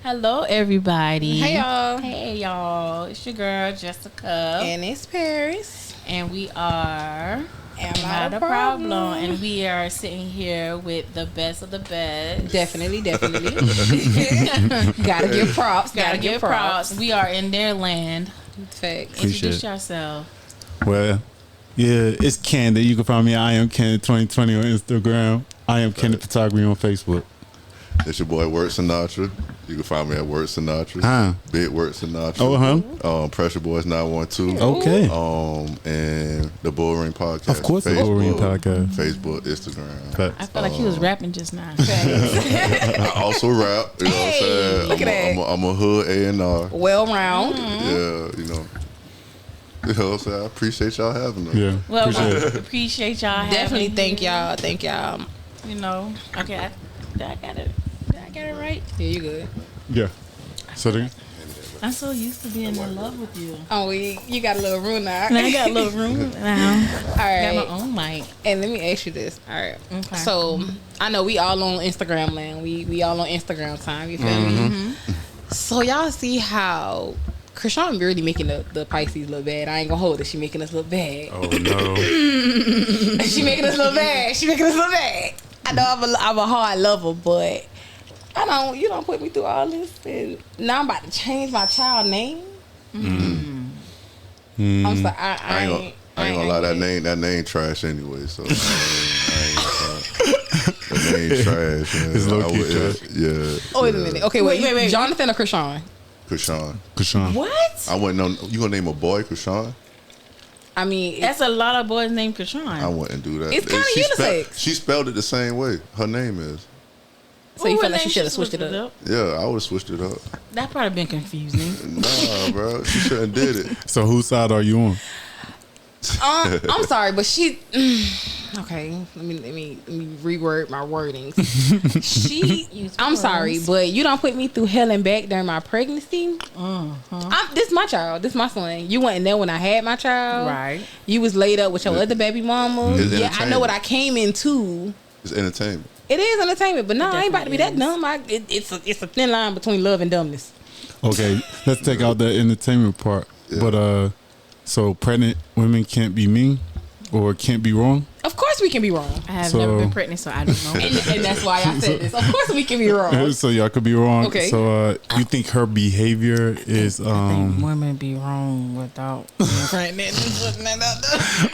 Hello, everybody. Hey, y'all. Hey, y'all. It's your girl, Jessica. And it's Paris. And we are Am I the problem? And we are sitting here with the best of the best. Definitely. Gotta give props. Gotta give props. We are in their land. Facts. Introduce yourself. Well, yeah, it's Candid. You can find me at I am Candid 2020 on Instagram. I am Candid Photography on Facebook. It's your boy Word Sinatra. You can find me at Word Sinatra. Big Word Sinatra. Pressure Boys 912. Okay. And the Bull Ring Podcast. Of course, the Bull Ring Podcast. Facebook, Instagram. I feel like he was rapping just now. I also rap. You know what I'm saying? Look at that. I'm a hood A&R. Well round. Yeah, you know. You know what I'm saying? I appreciate y'all having us. Yeah. Well, appreciate y'all Definitely having thank y'all. You know, okay, I got it. Did I get it right? Yeah, you good. Yeah. So then, I'm so used to being in love with you. Oh, you got a little room now. And I got a little room now. All right. Got my own mic. And let me ask you this. All right. Okay. So I know we all on Instagram land. We all on Instagram time. You feel me? Mm-hmm. So y'all see how Krishan really making the Pisces look bad. I ain't gonna hold it. She making us look bad. oh no. She making us look bad. I know I'm a hard lover, but you don't put me through all this, and now I'm about to change my child name. I'm sorry, I ain't gonna lie, that name trash anyway. So the name trash. Man. It's low-key trash. Yeah. Oh, wait a minute. Okay, wait. Jonathan or Krishan? Krishan. What? I wouldn't know. You gonna name a boy Krishan? I mean, That's a lot of boys named Krishan. I wouldn't do that. It's kinda unisex. She spelled it the same way. Her name is. so you feel like she should have switched it up? Yeah, I would have switched it up. That probably been confusing. Nah, bro, she shouldn't did it. So whose side are you on? I'm sorry, but she. Okay, let me reword my wordings. I'm sorry, but you don't put me through hell and back during my pregnancy. This is my child. This is my son. You wasn't there when I had my child. Right. You was laid up with your other baby mama. It's Yeah, I know what I entertainment. came into. It's entertainment. It is entertainment, but no, I ain't about to be that definitely dumb. It's a thin line between love and dumbness. Okay, let's take out the entertainment part. Yeah. But so pregnant women can't be mean or can't be wrong. Of course, we can be wrong, I have So- never been pregnant, so I don't know. and that's why I said this. Of course, we can be wrong. So y'all could be wrong. Okay. So you think her behavior is I think women be wrong without being pregnant.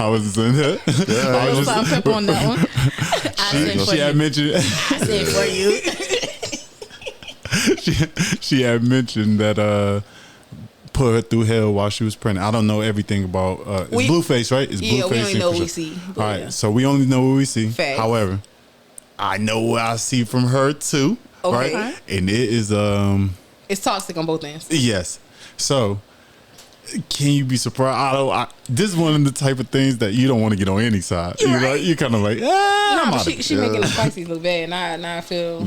I was saying that. I was Salt and pepper on that one. I said for she had you. mentioned I said for you. she had mentioned that put her through hell while she was pregnant. I don't know everything about it's Blueface, right? It's Yeah, Blueface. we only and know what we Krishan. see. All right, so we only know what we see. Facts. However, I know what I see from her too. Okay. Right? And it is It's toxic on both ends. yes. So can you be surprised? This is one of the type of things that you don't want to get on any side. You're You know, right. you're kind of like, No, I'm but out of she making the Pisces look bad. Now I feel.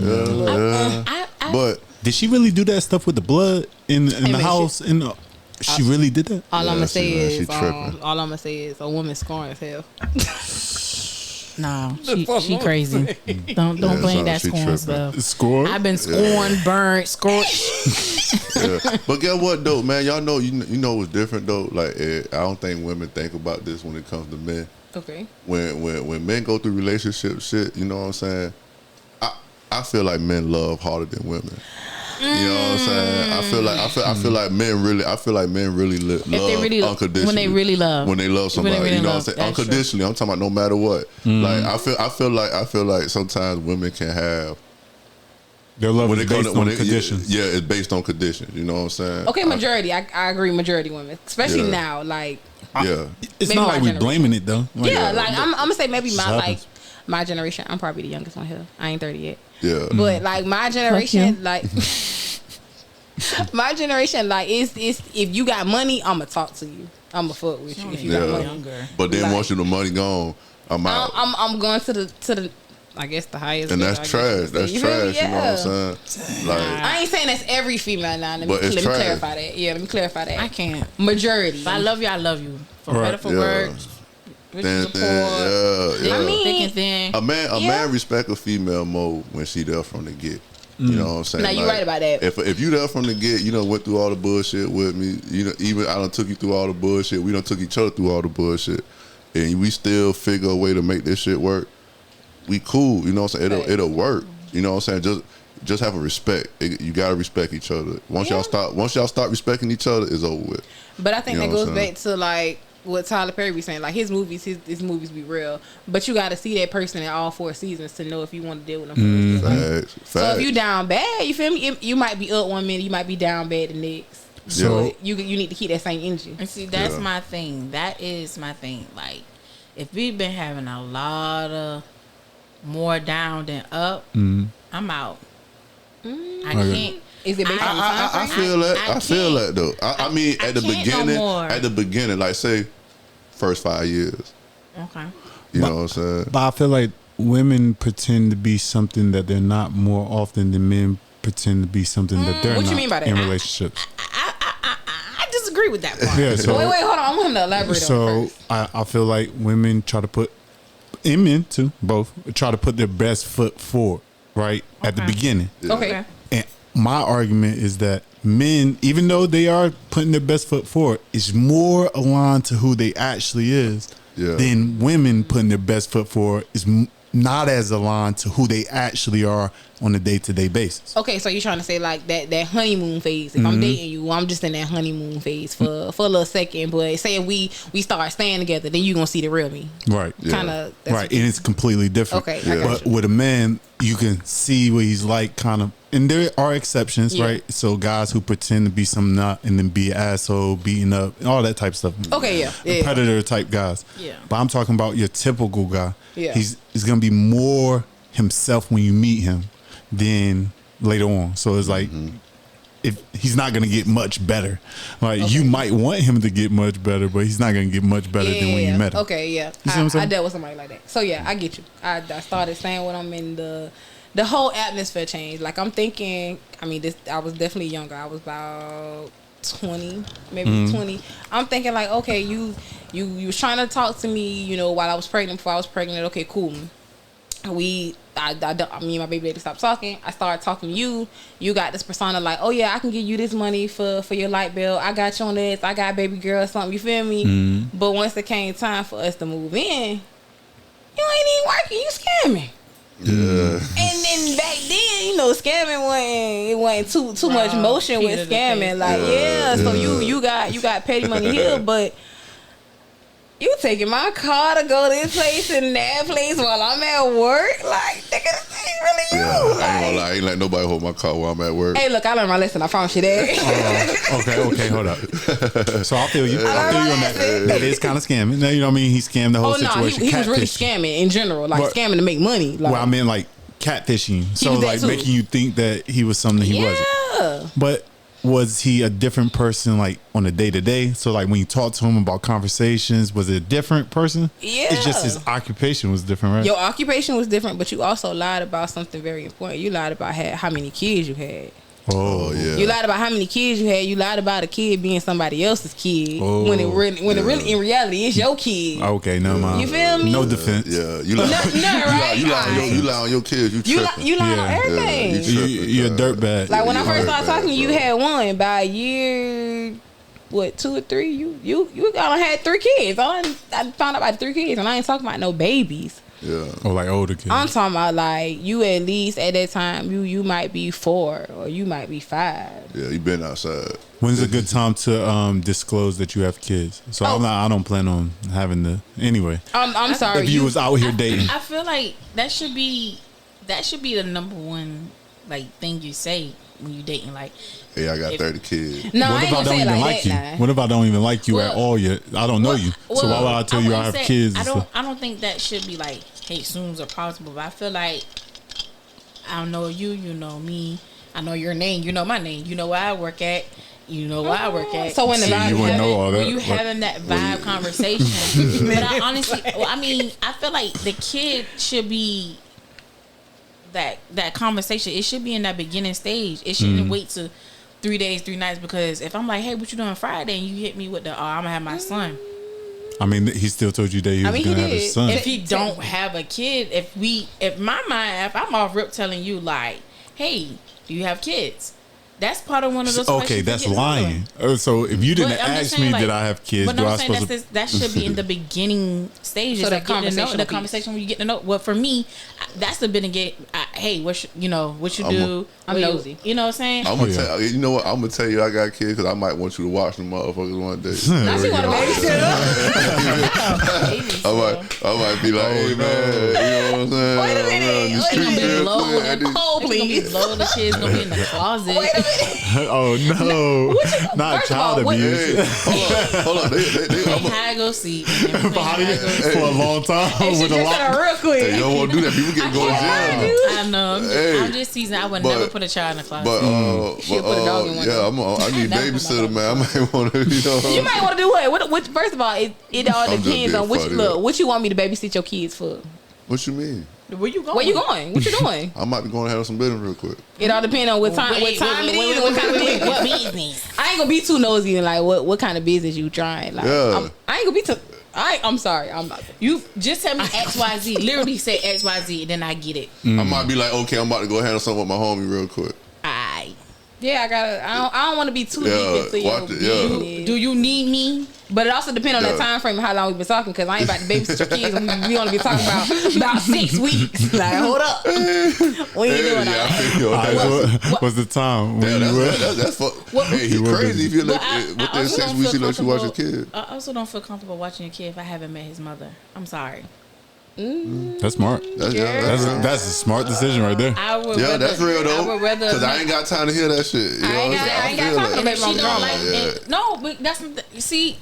But Did she really do that stuff with the blood in the make house? She really did that? All I'm gonna say she is, tripping. a woman scorn as hell. No, she crazy. Don't blame that she scorn tripping. stuff. Score? I've been scorned, burnt, scorched. yeah. But guess what though, man? Y'all know you know what's different though. Like I don't think women think about this when it comes to men. Okay. When men go through relationship shit, you know what I'm saying? I feel like men love harder than women. You know what I'm saying? I feel like men really love unconditionally. When they really love. When they love somebody, really you know love, what I'm saying? that's Unconditionally. I'm talking about no matter what. Like I feel like sometimes women can have Their love when is it comes based to on conditions. Yeah, it's based on conditions. You know what I'm saying? Okay, majority. I agree. Majority women, especially Yeah. now. Like Yeah. It's Maybe not my like we're generation. blaming it though. Like, yeah, like I'm gonna say maybe Just my happens. my generation. I'm probably the youngest on here. I ain't 30 yet. Yeah. But like my generation, like my generation, like it's if you got money, I'ma talk to you. I'ma fuck with you if you got Yeah. money. Younger. But then Like- once the money gone, I'm out. I'm going to the I guess the highest. And bidder, that's I guess you trash. could say. That's You feel me? trash. You know what Yeah. I'm saying? Like, I ain't saying that's every female now. Let But me it's trash. clarify that. Yeah, let me clarify that. I can't. Majority. If I love you, I love you. For Right. better, for Yeah. worse. Rich thin, and thin, poor. yeah. I mean, Thick and thin. A man Yeah. respect a female more when she there from the get. You know what I'm saying? No, you're right about that. If you there from the get, went through all the bullshit with me. Even I done took you through all the bullshit. We done took each other through all the bullshit, and we still figure a way to make this shit work. We cool. You know what I'm saying? It'll work. You know what I'm saying? Just have a respect. You gotta respect each other. Once y'all start respecting each other, it's over with. But I think that goes back to like what Tyler Perry be saying. Like his movies be real. But you gotta see that person in all 4 seasons to know if you want to deal with them. Facts. So if you down bad, you feel me? You might be up 1 minute, you might be down bad the next. So you need to keep that same energy. And see, that's my thing. That is my thing. Like, if we've been having a lot of more down than up, I'm out. I can't. Is it based on I feel that. I feel that though. I mean, at the beginning, like say, first 5 years. Okay. You know what I'm saying? But I feel like women pretend to be something that they're not more often than men pretend to be something that they're what not you mean by that? in relationships. I disagree with that part. Yeah, so, wait, hold on. I want him to elaborate on it first. I feel like women try to put, and men too, both, try to put their best foot forward, right? At the beginning. Okay. And my argument is that men, even though they are putting their best foot forward, is more aligned to who they actually is than women putting their best foot forward is not as aligned to who they actually are on a day-to-day basis. Okay, so you're trying to say like that honeymoon phase. If I'm dating you, I'm just in that honeymoon phase for a little second. But say if we start staying together, then you gonna see the real me. Right. Kind of. Right, and it's completely different. Okay, but with a man, you can see what he's like, kind of. And there are exceptions, right? So guys who pretend to be some nut and then be an asshole, beating up, and all that type of stuff. Okay, The predator type guys. Yeah. But I'm talking about your typical guy. Yeah. He's gonna be more himself when you meet him than later on. So it's like if he's not gonna get much better. Like you might want him to get much better, but he's not gonna get much better than when you met him. Okay, yeah. You see what I'm saying? I dealt with somebody like that. So yeah, I get you. I started saying what I'm in the whole atmosphere changed. Like I'm thinking, I mean, I was definitely younger. I was about 20, maybe 20. I'm thinking like, okay, you was trying to talk to me, while I was pregnant. Before I was pregnant, okay, cool. Me and my baby daddy stopped talking. I started talking to you. You got this persona like, oh yeah, I can give you this money for your light bill. I got you on this. I got baby girl or something. You feel me? But once it came time for us to move in, you ain't even working. You scamming. Yeah. And then back then, scamming wasn't too much motion with scamming. Like, so you got petty money here, but you taking my car to go this place and that place while I'm at work? Like, nigga, this ain't really you. Yeah, I ain't gonna lie. I ain't let nobody hold my car while I'm at work. Hey, look, I learned my lesson. I promise you that. Okay, hold up. So I feel you. I feel you on that. That is kind of scamming. You know what I mean? He scammed the whole situation. He was really scamming in general, like scamming to make money. Like, well, I mean, like catfishing. So like making you think that he was something he wasn't. But was he a different person like on a day to day? So like when you talk to him about conversations, was it a different person? Yeah. It's just his occupation was different, right? Your occupation was different, but you also lied about something very important. You lied about how many kids you had. Oh yeah. You lied about how many kids you had. You lied about a kid being somebody else's kid when it really in reality it's your kid. Okay, no mind. You feel me? No defense. Yeah, you lie. You lie on your kids. You lie on everything. You're a dirtbag. Like when I first started talking to you, had one by a year. What, 2 or 3? You only had 3 kids. I found out about 3 kids, and I ain't talking about no babies. Yeah. Or like older kids. I'm talking about like you at least at that time you might be 4 or you might be 5. Yeah, you been outside. When's a good time to disclose that you have kids? So I don't plan on having the anyway. I'm sorry. If you was out here dating, I feel like that should be the number one like thing you say when you dating. Like, hey, I got 30 kids. No, what I if ain't I don't gonna say even it like you? that. What if I don't even like you at all yet? I don't know you. So why would I tell you I have kids? I don't think that should be like, hey, soon as possible. But I feel like I don't know you, you know me. I know your name, you know my name. You know where I work at. You know where I work at. So when you having that vibe conversation. But I honestly, I feel like the kid should be that conversation. It should be in that beginning stage. It shouldn't wait to 3 days, 3 nights. Because if I'm like, hey, what you doing Friday, and you hit me with I'm gonna have my son. I mean, he still told you that he was gonna have his son. If he don't have a kid, if I'm off rip telling you like, hey, do you have kids? That's part of one of those. Okay, that's lying. So if you didn't ask me like, did I have kids, but do no, I I'm saying supposed to? that should be in the beginning stages. So like the piece. conversation when you get to know. Well, for me, that's the beginning. Hey, what you do? I'm nosy. You know what I'm saying? I'm gonna tell you know what I'm gonna tell you. I got kids because I might want you to watch them motherfuckers one day. Now she want to babysit. I might be like, hey man, you know what I'm saying? Wait a minute. It's gonna be low. Oh, please. Low. The kids gonna be in the closet. Wait a minute. Oh no, not First of child all, what- abuse. Hey, hold on. They had to go see For a long time She with a just lot. said it real quick. Hey, you don't want to do that. People get going to jail. I know. Hey, I'm just teasing. I would but- never put a child in the closet. But She'll put a dog in one yeah, I need never put my babysitter, dog man. I might want to, You might want to do what? First of all, it all I'm just depends on being which funny. look. What you want me to babysit your kids for? What you mean? Where you going? Where you going? What you doing? I might be going to handle some business real quick. It all depends on what time it is and what kind of business. What business? I ain't gonna be too nosy and like what kind of business you trying. Like Yeah. I ain't gonna be too. I'm sorry. I'm not. You just tell me XYZ. Literally say XYZ, then I get it. I might be like, okay, I'm about to go handle something with my homie real quick. Aight. Yeah, I don't want to be too Yeah, deep into your watch it, yeah. business. Do you need me? But it also depends on that Yeah. time frame of how long we've been talking. Because I ain't about to babysit your kids. And we only be talking about 6 weeks. Like, hold up. We ain't doing yeah, I that. feel you on that. What's the time? When Yeah, you were? that's hey, he You were crazy busy. if you let But I within also 6 don't weeks feel he let you watch your comfortable- kid. I also don't feel comfortable watching a kid if I haven't met his mother. I'm sorry. That's smart. That's a smart decision right there. I would Yeah, rather, that's real though. I would rather. Because I ain't got time to hear that shit. You know what I'm saying? I ain't got feel time that. to And if Baby she mama don't drama. like, Yeah. no, but that's you see.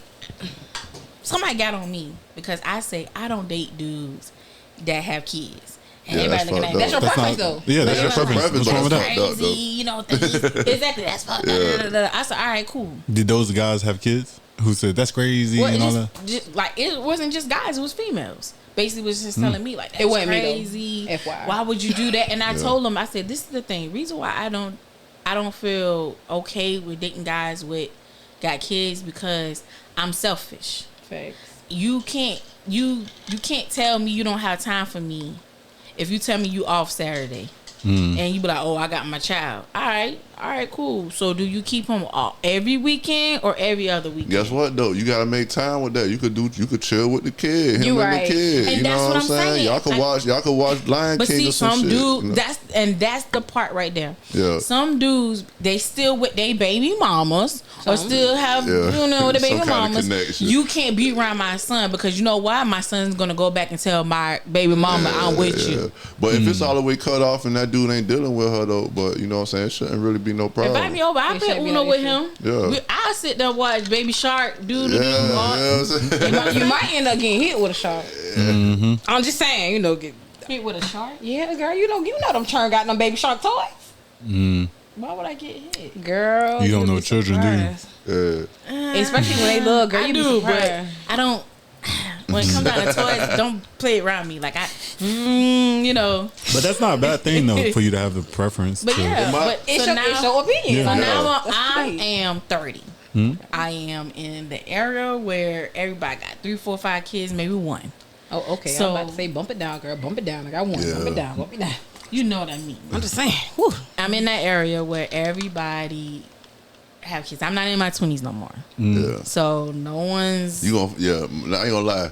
Somebody got on me because I say I don't date dudes that have kids. And Yeah, everybody looking at me. that's That's your That's preference, not. though. Yeah, that's your That's your preference. preference, What's wrong with but that? that's fucked up, crazy, you know. Exactly. That's fucked up. I said, all right, cool. Did those guys have kids? Who said that's crazy Well, and all that? just like it wasn't just guys; it was females. Basically, was just telling me like that's It wasn't me, though. crazy. FYI. Why would you do that? And I told them, I said, this is the thing. Reason why I don't feel okay with dating guys with got kids because I'm selfish. Facts. You can't tell me you don't have time for me if you tell me you off Saturday. And you be like, oh, I got my child. All right, cool. So do you keep him every weekend or every other weekend? Guess what though? You gotta make time with that. You could chill with the kid, him You and right. the kid. And you that's know what what I'm I'm saying? saying. Y'all could watch Lion But King see, or some some shit. dude, you know? that's the part right there. Yeah. Some dudes, they still with their baby mamas or still have, Yeah. the baby Some kind of mamas. connection. You can't be around my son because you know why? My son's gonna go back and tell my baby mama I'm with you. But if it's all the way cut off and that dude ain't dealing with her though, but you know what I'm saying, it shouldn't really be no problem. Invite me over. I It play shouldn't be Uno no with issue. him. Yeah. I'll sit there and watch Baby Shark do Yeah, the you know what I'm saying? You might end up getting hit with a shark. I'm just saying, get hit with a shark. yeah, girl. You know them churn got them baby shark toys. Why would I get hit? Girl, You don't you'll know be children, do you? surprised. Yeah. Especially when they love girl. I You be do, but surprised. I don't. When it comes down to toys, don't play around me. Like But that's not a bad thing though for you to have the preference. But to, yeah, but It's so your now, opinion. Yeah. so Yeah. now That's I the thing. am 30. I am in the area where everybody got 3, 4, 5 kids, maybe one. Oh, okay. So- I'm about to say bump it down, girl. Bump it down. I got one. Yeah. Bump it down. Bump it down. You know what I mean. I'm just saying. Whew. I'm in that area where everybody have kids. I'm not in my 20s no more. Yeah. So no one's. I ain't gonna lie.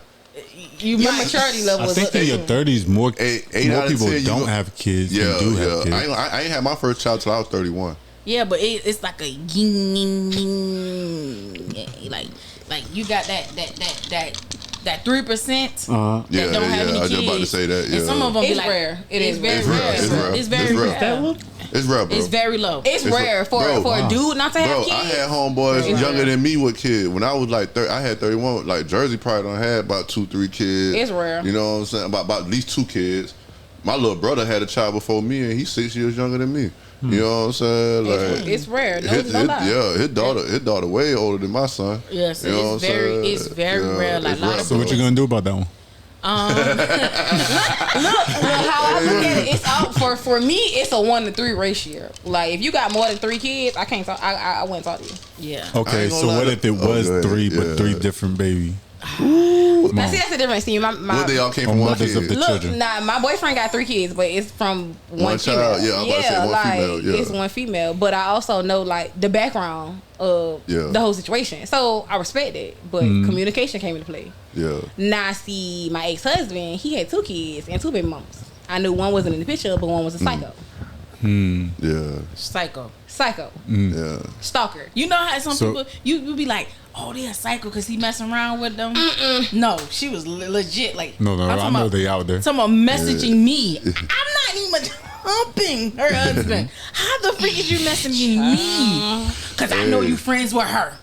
You Your might- maturity level I is think up in your there. 30s, more Eight out of people 10, you don't go- have kids Yeah, than do have yeah. kids. I ain't had my first child till I was 31. Yeah, but it's like a ying, ying, ying. Yeah, like you got that 3%. Yeah, that don't have any I was kids. just about to say that. Yeah. And some of them be It's like, rare. It it's is very rare. rare. It's rare. It's very It's rare. rare. It's rare, bro. It's very low. It's rare for Bro, a dude not to have Bro, kids. I had homeboys It's younger rare. than me with kids. When I was like I had 31. Like Jersey probably done had about 2, 3 kids. It's rare. You know what I'm saying? About at least 2 kids. My little brother had a child before me, and he's 6 years younger than me. You know what I'm saying? Like It's rare. No lie. yeah, his daughter way older than my son. Yes, You know what I'm saying? it's very Yeah, rare. Like it's a lot rare, of So what you gonna do about that one? Look, how I look at it, it's out for me. It's a 1 to 3 ratio. Like if you got more than 3 kids, I can't talk. I wouldn't talk to you. yeah. Okay, ain't so gonna what lie. if it Oh, was go ahead. 3, but Yeah. 3 different baby Now, see, that's the difference. See, What they all came from one mothers kid. of the look, children. nah, my boyfriend got 3 kids, but it's from one child. female. Yeah, I'm about to say one like, female. Yeah. it's one female. But I also know like the background of the whole situation, so I respect it. But communication came into play. Yeah. Now, see, my ex-husband, he had 2 kids and 2 baby mamas. I knew one wasn't in the picture, but one was a psycho. Yeah. Psycho. Yeah. Stalker. You know how some people you be like, oh, they a psycho because he messing around with them. No, she was legit. Like, No, I'm I talking know about- they out there. Talking about messaging me. I'm not even humping her husband. How the freak is you messaging me? Because I know you friends with her.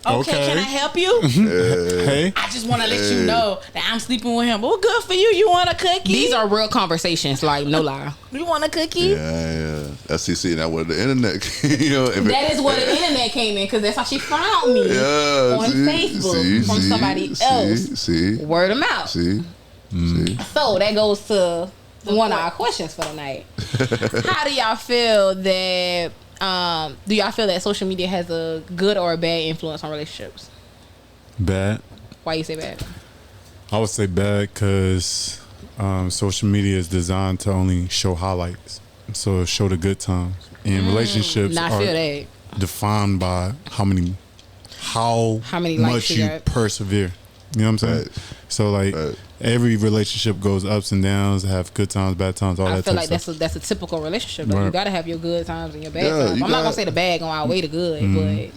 Okay, Okay. can I help you? Hey, I just want to let you know that I'm sleeping with him. Well, good for you. You want a cookie? These are real conversations, like no lie. You want a cookie? Yeah. That's now where the internet, you know. That is where the internet came in, because that's how she found me on Facebook from somebody else. See. Word of mouth. See. So that goes to one of our questions for the night. How do y'all feel that? Do y'all feel that social media has a good or a bad influence on relationships? bad. Why you say bad? I would say bad because social media is designed to only show highlights, so show the good times. And relationships I are feel that. defined by how many likes much you you got. persevere. You know what I'm saying? Right. So like every relationship goes ups and downs, have good times, bad times, all I that feel type like of stuff. that's a typical relationship. Though. You Right. gotta have your good times and your bad Yeah, times. you I'm not gonna gotta- say the bad gonna outweigh the good,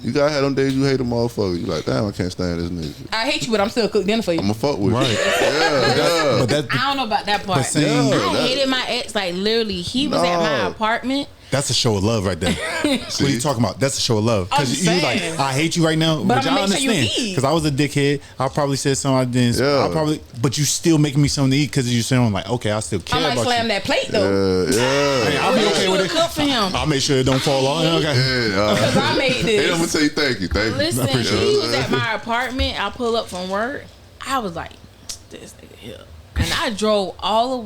You gotta have them days you hate a motherfucker. You like, damn, I can't stand this nigga. but I hate you, but I'm still cook dinner for you. I'ma fuck with Right. you. Yeah. But that I don't know about that part. But saying- Yeah, I that- hated my ex. Like literally, he was at my No. apartment. that's a show of love right there. What are See? you talking about? That's a show of love. I'm Because you like, saying. I hate you right now, but I'ma y'all make sure you understand. eat. Because I was a dickhead. I probably said something I didn't. Yeah. But you still making me something to eat because you saying like, okay, I still care I might about slam you. that plate though. Hey, I'll be You okay with would it. cook for him. I'll make sure it don't fall off. Okay. Cause I made Hey, I'm gonna this. tell you thank you. Listen, appreciate he it. was at my apartment. I pull up from work. I was like, this nigga here. And I drove all the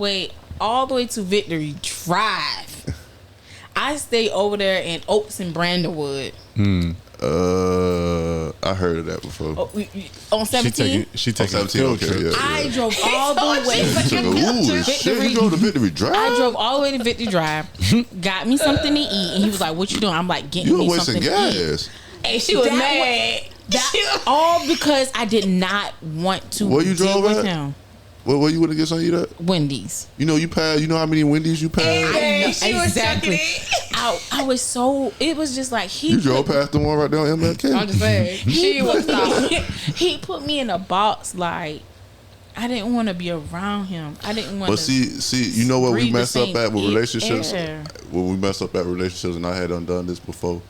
way to Victory Drive. I stayed over there in Oaks and Brandonwood. I heard of that before. On 17. She taking a 17, field okay, trip. yeah. I drove all the way. Ooh, shit, you drove to Victory Drive? I drove all the way to Victory Drive, got me something to eat, and he was like, "What you doing?" I'm like, "Getting You were me wasting something to eat." gas. Hey, she was That mad. That all because I did not want to Where you deal drove with at? him. Where you want to get something to eat at? Wendy's. You know you passed. You know how many Wendy's you passed? Hey, know, she was exactly. chucking I was so. It was just like he. You drove put- past the one right there on MLK. I'm just saying. She was stop. He put me in a box like I didn't want to be around him. I didn't want. But see, you know what we breathe the mess up same at with relationships? air. When we mess up at relationships, and I had done this before,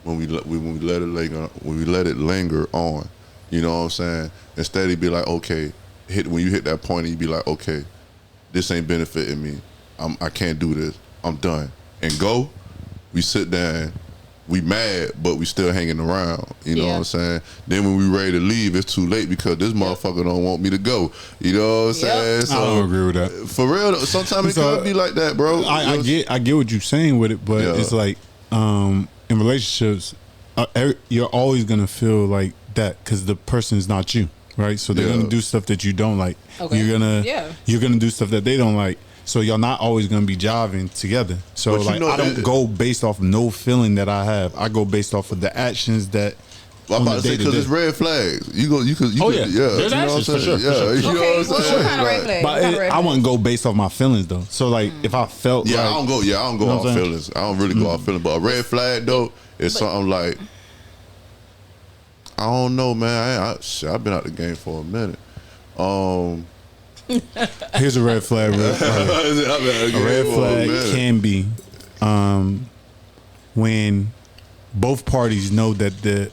when we let it linger on, you know what I'm saying? Instead, he'd be like, okay, when you hit that point, and you be like, okay, this ain't benefiting me. I can't do this. I'm done. And go. We sit down. We mad, but we still hanging around. You know what I'm saying? Then when we ready to leave, it's too late because this motherfucker don't want me to go. You know what I'm saying? I don't agree with that. For real, sometimes it So, could be like that, bro. I get what you're saying with it, but Yeah. it's like in relationships, you're always gonna feel like that because the person is not you, right? So they're Yeah. gonna do stuff that you don't like. Okay. You're gonna Yeah. do stuff that they don't like. So y'all not always gonna be jiving together. So But you like know I don't that- go based off no feeling that I have. I go based off of the actions that. I'm on about the to say because day-to-day. it's red flags. You could. Oh, yeah. yeah. There's You know what I'm actions for saying? sure, for Yeah, sure. you know Okay, what I'm what saying? kind of red Like- flag? But What kind of red I flag? wouldn't go based off my feelings though. So like if I felt Yeah, like, I don't go. Yeah, I don't go You know off what I'm saying? feelings. I don't really go off feelings. But a red flag though is something like I don't know, man. I've been out the game for a minute. here's a red flag. Real quick. A red flag can. can be when both parties know that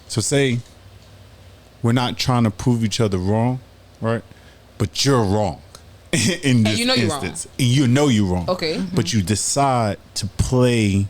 so say we're not trying to prove each other wrong, right? But you're wrong in this you know you're wrong. instance. And you know you're wrong. Okay. But you decide to play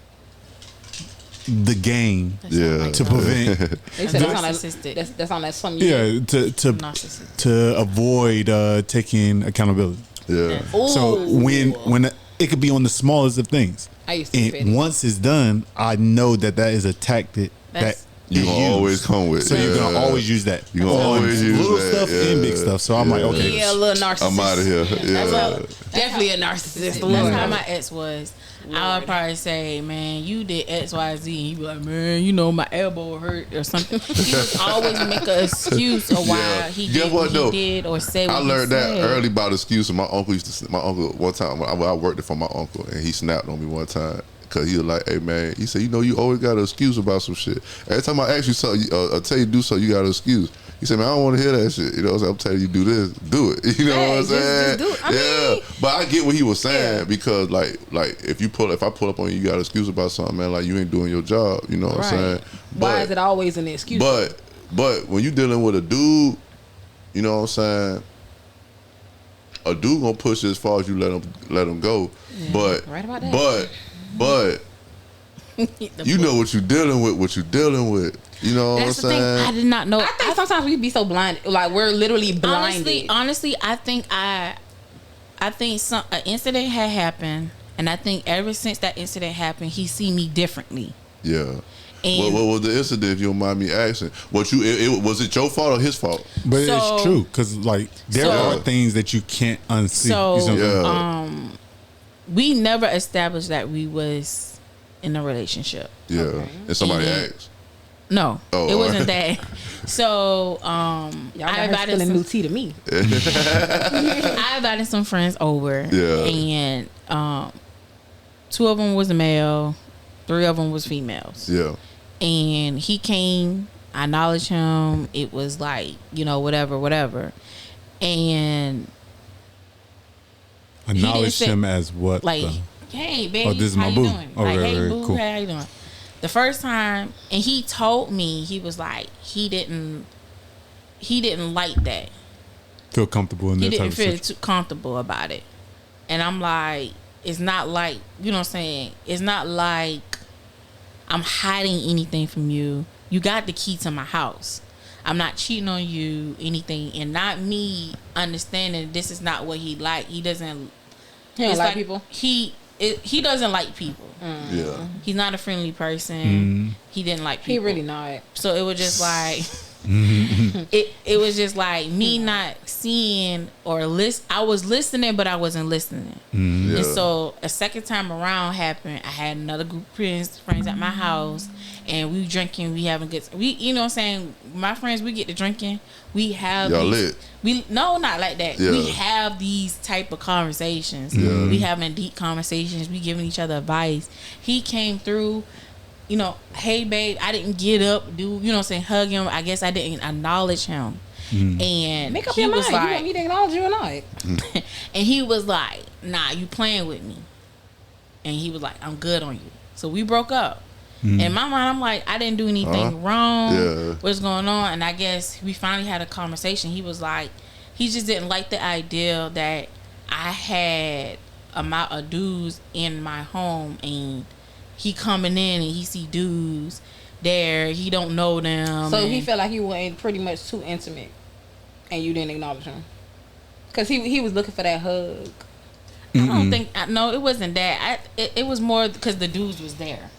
the game Yeah. to prevent They said that's on Narcissistic. that. That's on that some. Narcissistic. to avoid taking accountability. Yeah. So when it could be on the smallest of things. I used to be petty. And once it's done, I know that is a tactic That's- You gonna always come with. So you're gonna always use that. You gonna always use little that, stuff and big stuff. So I'm like, okay, Yeah, a little narcissist. I'm out of here. Yeah. Definitely a narcissist. That's how my ex was. I would probably say, man, you did X, Y, Z. And he'd be like, man, you know, my elbow hurt or something. He would always make an excuse of why he did what he did or say what I learned he that said. early about excuses. My uncle one time, when I worked it for my uncle, and he snapped on me one time. Cause he was like, "Hey man," he said, "You know, you always got an excuse about some shit. Every time I ask you something, I tell you to do something, you got an excuse." He said, "Man, I don't want to hear that shit. You know, I'm telling you to do this, do it. You know what I'm saying? Just do it. Yeah, but I get what he was saying because, like if I pull up on you, you got an excuse about something, man. Like you ain't doing your job. You know what I'm saying? Why is it always an excuse? But when you dealing with a dude, you know what I'm saying? A dude gonna push it as far as you let him go. Yeah, but right about that. But you know what you're dealing with. You know what I'm That's the thing. saying? I did not know. I think sometimes we be so blind, like we're literally blinded. Honestly, I think an incident had happened, and I think ever since that incident happened, he see me differently. Yeah. And what was the incident? If you don't mind me asking, was it your fault or his fault? But So- it's true because like there are things that you can't unsee. So, You know what I'm saying? we never established that we was in a relationship. Yeah. Okay. And somebody And- asked. No, Oh, it all wasn't right. that. So, Y'all I got her invited spilling some, new tea to me. I invited some friends over. Yeah. And 2 of them was male, 3 of them was females. Yeah. And he came. I acknowledged him. It was like, you know, whatever. And Acknowledge say- him as what? like, the- hey, baby, Oh, this is how my you boo. doing? Oh, like, right, hey, right, boo, cool. how you doing? The first time, and he told me, he was like, he didn't like that. feel comfortable in He that type didn't of feel situation. too comfortable about it. And I'm like, it's not like, you know what I'm saying? It's not like I'm hiding anything from you. You got the key to my house. I'm not cheating on you, anything. And not me understanding this is not what he like. He doesn't He don't it's like people. He doesn't like people. Yeah. He's not a friendly person. He didn't like people. He really not. So it was just like it was just like me not seeing or listen. I was listening, but I wasn't listening. Yeah. And so a second time around happened. I had another group of friends at my house, and we drinking. We having good. You know what I'm saying? My friends, we get to drinking. We have Y'all these, lit. No, not like that. Yeah. We have these type of conversations. Yeah. We having deep conversations. We giving each other advice. He came through. You know, hey babe, I didn't get up, do you know what I'm saying, hug him. I guess I didn't acknowledge him. And Make up he your was mind. like, You want me to acknowledge you or not? and he was like, nah, you playing with me. And he was like, I'm good on you. So we broke up. In my mind, I'm like, I didn't do anything wrong. Yeah. What's going on? And I guess we finally had a conversation. He was like, he just didn't like the idea that I had amount of dudes in my home, and he coming in and he see dudes there. He don't know them. So and he felt like you were pretty much too intimate, and you didn't acknowledge him because he was looking for that hug. I don't think. No, it wasn't that. It was more because the dudes was there.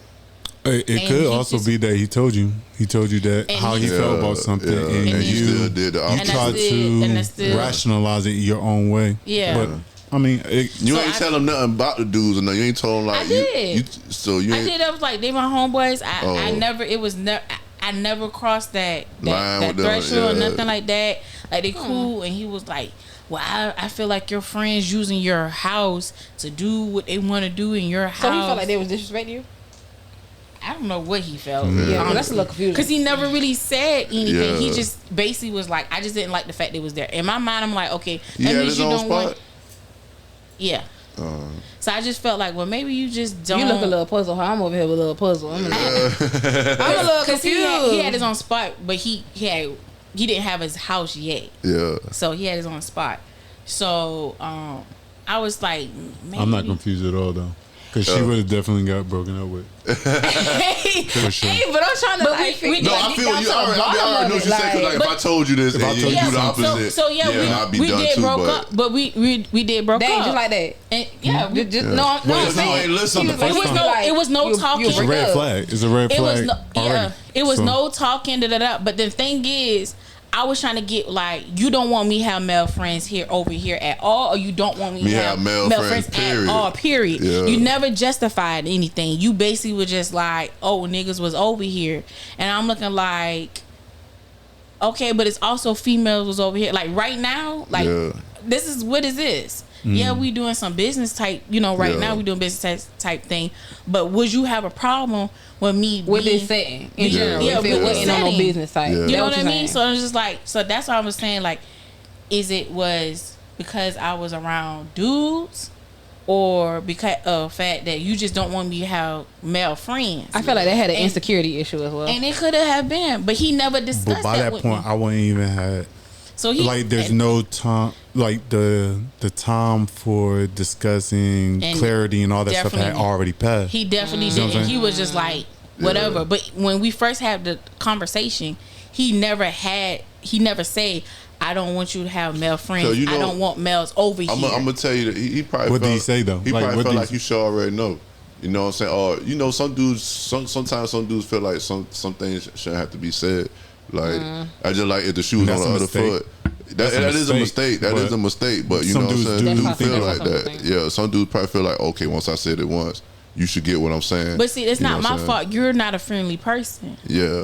It And could he also just- be that he told you that And how he- he felt Yeah, about something, yeah. and And you you still did the you opposite. tried And that's to still- rationalize it your own way. Yeah. But I mean, You So ain't I- tell him nothing about the dudes, and you ain't told him like I did. So you I ain't. did. I was like, they my homeboys. I Oh. never. It was never. I never crossed that Line that with them, threshold or yeah. nothing like that. Like they cool, and he was like, "Well, I feel like your friends using your house to do what they want to do in your house." So he felt like they was disrespecting you. I don't know what he felt. Yeah, well, that's a little confusing. Because he never really said anything. He Yeah. just basically was like, I just didn't like the fact they was there. In my mind, I'm like, okay, He that had means his you own don't spot. want. Yeah. So I just felt like, well, maybe you just don't. You look a little puzzled. I'm over here with a little puzzle. I'm a little Because confused. he had his own spot, but he didn't have his house yet, Yeah. so he had his own spot. So I was like, maybe. I'm not confused at all though. Because she would have definitely got broken up with. For sure. Hey, but I'm trying to like figure No, I feel you. I already know what you're saying. Like, if I told you this, and you do the opposite, so I'd be we done did too, broke up, but we did broke Dang, up just like that. And yeah, we just no. I'm saying listen. it was no talking. It's a red flag. It's a red flag. It was no talking. But the thing is, I was trying to get like, you don't want me to have male friends over here at all, or you don't want me to have male friends at all, period. Yeah. You never justified anything. You basically were just like, oh, niggas was over here. And I'm looking like, okay, but it's also females was over here. Like right now, like this is, what is this? Yeah, we doing some business type, right now we doing business type thing. But would you have a problem with me with this setting in general? Yeah, if it wasn't on no business site. You know what I mean? So I'm just like, so that's why I was saying, like, was because I was around dudes, or because of the fact that you just don't want me to have male friends? I feel like they had an insecurity issue as well, and it could have been, but he never discussed. But by that point, I wouldn't even have. So there's no time, like the time for discussing clarity and all that stuff had already passed. He definitely did. And he was just like, whatever. Yeah. But when we first had the conversation, he never said, I don't want you to have male friends. So, I don't want males over here. I'm gonna tell you that he probably. What did he say though? He probably felt like you should already know. You know what I'm saying? Or some dudes. Sometimes some dudes feel like some things shouldn't have to be said. Like I just like if the shoe was on the other foot. That is a mistake. That is a mistake. But you know what I'm saying? Dudes feel like that. Yeah, some dudes probably feel like, okay, once I said it once, you should get what I'm saying. But see, it's not my fault. You're not a friendly person. Yeah.